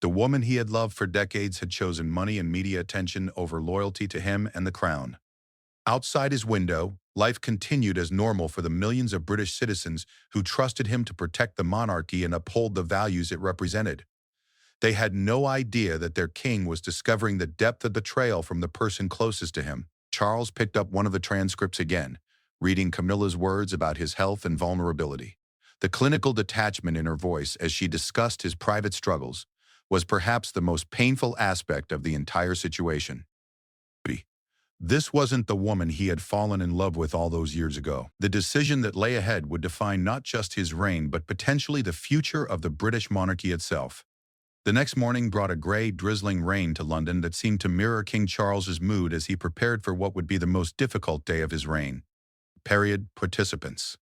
The woman he had loved for decades had chosen money and media attention over loyalty to him and the crown. Outside his window, life continued as normal for the millions of British citizens who trusted him to protect the monarchy and uphold the values it represented. They had no idea that their king was discovering the depth of betrayal from the person closest to him. Charles picked up one of the transcripts again, reading Camilla's words about his health and vulnerability. The clinical detachment in her voice as she discussed his private struggles was perhaps the most painful aspect of the entire situation. This wasn't the woman he had fallen in love with all those years ago. The decision that lay ahead would define not just his reign but potentially the future of the British monarchy itself. The next morning brought a gray, drizzling rain to London that seemed to mirror King Charles's mood as he prepared for what would be the most difficult day of his reign. Participants.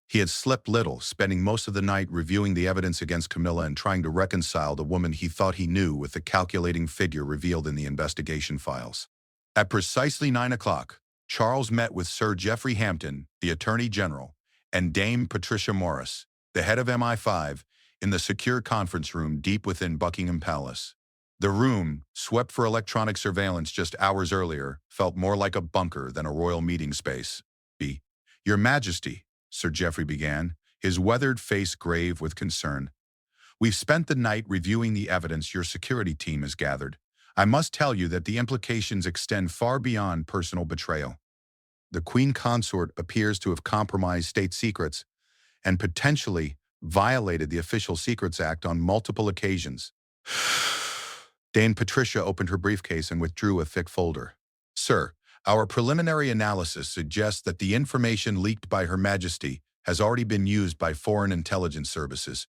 He had slept little, spending most of the night reviewing the evidence against Camilla and trying to reconcile the woman he thought he knew with the calculating figure revealed in the investigation files. At precisely 9 o'clock, Charles met with Sir Geoffrey Hampton, the Attorney General, and Dame Patricia Morris, the head of MI5, in the secure conference room deep within Buckingham Palace. The room, swept for electronic surveillance just hours earlier, felt more like a bunker than a royal meeting space. "Your Majesty," Sir Geoffrey began, his weathered face grave with concern. "We've spent the night reviewing the evidence your security team has gathered. I must tell you that the implications extend far beyond personal betrayal. The Queen Consort appears to have compromised state secrets and potentially violated the Official Secrets Act on multiple occasions." Dame Patricia opened her briefcase and withdrew a thick folder. "Sir, our preliminary analysis suggests that the information leaked by Her Majesty has already been used by foreign intelligence services.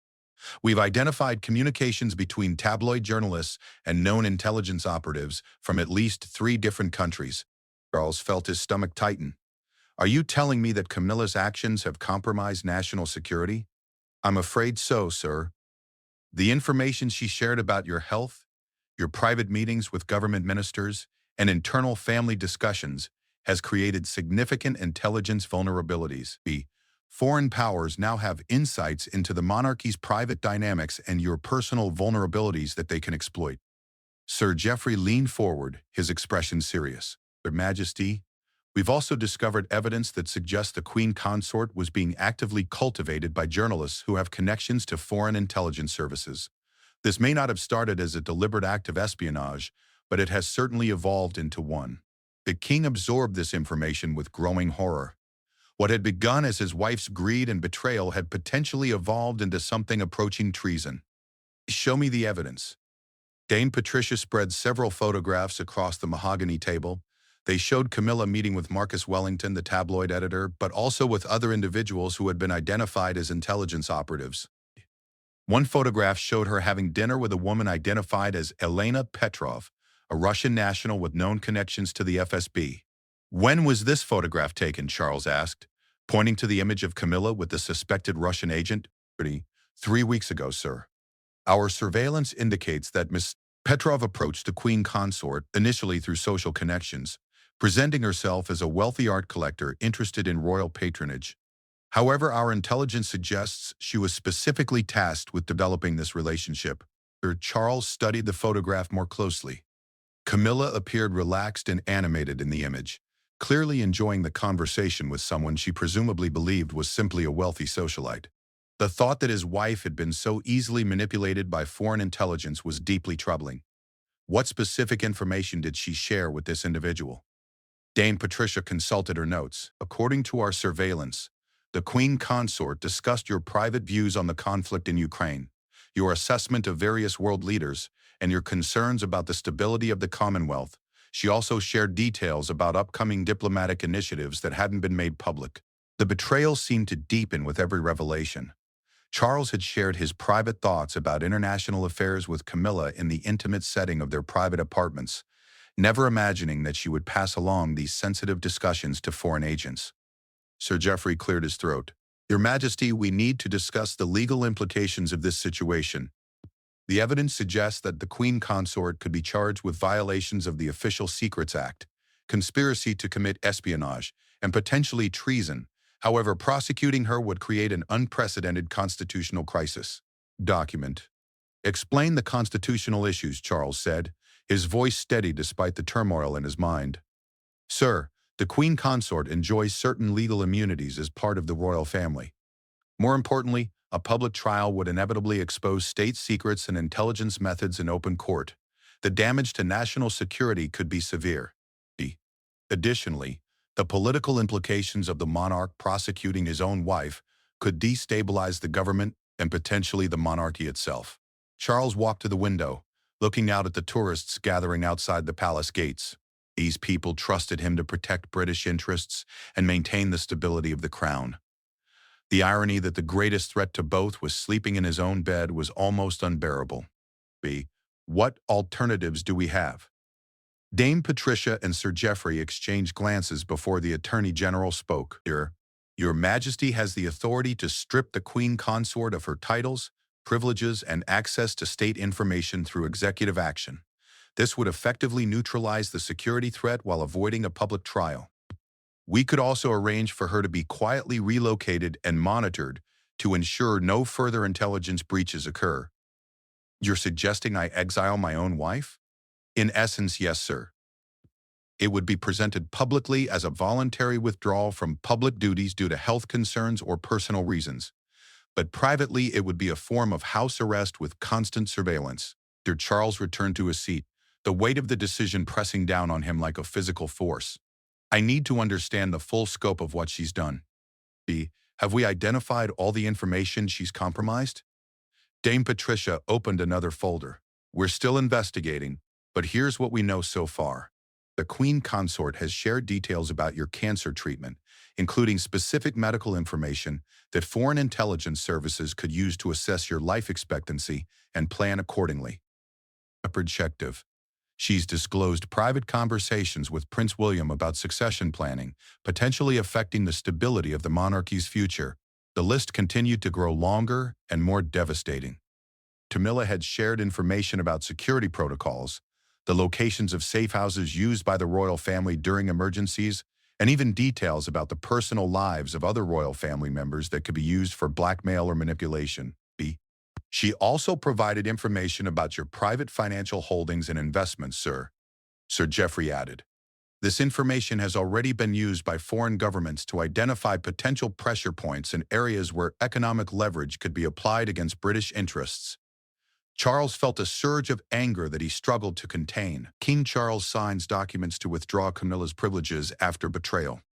We've identified communications between tabloid journalists and known intelligence operatives from at least 3 different countries." Charles felt his stomach tighten. "Are you telling me that Camilla's actions have compromised national security?" "I'm afraid so, sir. The information she shared about your health, your private meetings with government ministers, and internal family discussions has created significant intelligence vulnerabilities. Foreign powers now have insights into the monarchy's private dynamics and your personal vulnerabilities that they can exploit." Sir Geoffrey leaned forward, his expression serious. "Your Majesty, we've also discovered evidence that suggests the Queen Consort was being actively cultivated by journalists who have connections to foreign intelligence services. This may not have started as a deliberate act of espionage, but it has certainly evolved into one." The king absorbed this information with growing horror. What had begun as his wife's greed and betrayal had potentially evolved into something approaching treason. "Show me the evidence." Dame Patricia spread several photographs across the mahogany table. They showed Camilla meeting with Marcus Wellington, the tabloid editor, but also with other individuals who had been identified as intelligence operatives. One photograph showed her having dinner with a woman identified as Elena Petrov, a Russian national with known connections to the FSB. "When was this photograph taken?" Charles asked, pointing to the image of Camilla with the suspected Russian agent. 3 weeks ago, sir. Our surveillance indicates that Miss Petrov approached the Queen Consort initially through social connections, presenting herself as a wealthy art collector interested in royal patronage. However, our intelligence suggests she was specifically tasked with developing this relationship. Sir Charles studied the photograph more closely. Camilla appeared relaxed and animated in the image, clearly enjoying the conversation with someone she presumably believed was simply a wealthy socialite. The thought that his wife had been so easily manipulated by foreign intelligence was deeply troubling. What specific information did she share with this individual? Dame Patricia consulted her notes. According to our surveillance, the Queen Consort discussed your private views on the conflict in Ukraine, your assessment of various world leaders, and your concerns about the stability of the Commonwealth. She also shared details about upcoming diplomatic initiatives that hadn't been made public. The betrayal seemed to deepen with every revelation. Charles had shared his private thoughts about international affairs with Camilla in the intimate setting of their private apartments, never imagining that she would pass along these sensitive discussions to foreign agents. Sir Geoffrey cleared his throat. Your Majesty, we need to discuss the legal implications of this situation. The evidence suggests that the Queen Consort could be charged with violations of the Official Secrets Act, conspiracy to commit espionage, and potentially treason. However, prosecuting her would create an unprecedented constitutional crisis. Document. Explain the constitutional issues, Charles said, his voice steady despite the turmoil in his mind. Sir, the Queen Consort enjoys certain legal immunities as part of the royal family. More importantly, a public trial would inevitably expose state secrets and intelligence methods in open court. The damage to national security could be severe. Additionally, the political implications of the monarch prosecuting his own wife could destabilize the government and potentially the monarchy itself. Charles walked to the window, looking out at the tourists gathering outside the palace gates. These people trusted him to protect British interests and maintain the stability of the crown. The irony that the greatest threat to both was sleeping in his own bed was almost unbearable. What alternatives do we have? Dame Patricia and Sir Geoffrey exchanged glances before the Attorney General spoke. Your Majesty has the authority to strip the Queen Consort of her titles, privileges, and access to state information through executive action. This would effectively neutralize the security threat while avoiding a public trial. We could also arrange for her to be quietly relocated and monitored to ensure no further intelligence breaches occur. You're suggesting I exile my own wife? In essence, yes, sir. It would be presented publicly as a voluntary withdrawal from public duties due to health concerns or personal reasons. But privately, it would be a form of house arrest with constant surveillance. Sir Charles returned to his seat, the weight of the decision pressing down on him like a physical force. I need to understand the full scope of what she's done. Have we identified all the information she's compromised? Dame Patricia opened another folder. We're still investigating, but here's what we know so far. The Queen Consort has shared details about your cancer treatment, including specific medical information that foreign intelligence services could use to assess your life expectancy and plan accordingly. Objective. She's disclosed private conversations with Prince William about succession planning, potentially affecting the stability of the monarchy's future. The list continued to grow longer and more devastating. Camilla had shared information about security protocols, the locations of safe houses used by the royal family during emergencies, and even details about the personal lives of other royal family members that could be used for blackmail or manipulation. She also provided information about your private financial holdings and investments, sir. Sir Geoffrey added. This information has already been used by foreign governments to identify potential pressure points and areas where economic leverage could be applied against British interests. Charles felt a surge of anger that he struggled to contain. King Charles signs documents to withdraw Camilla's privileges after betrayal.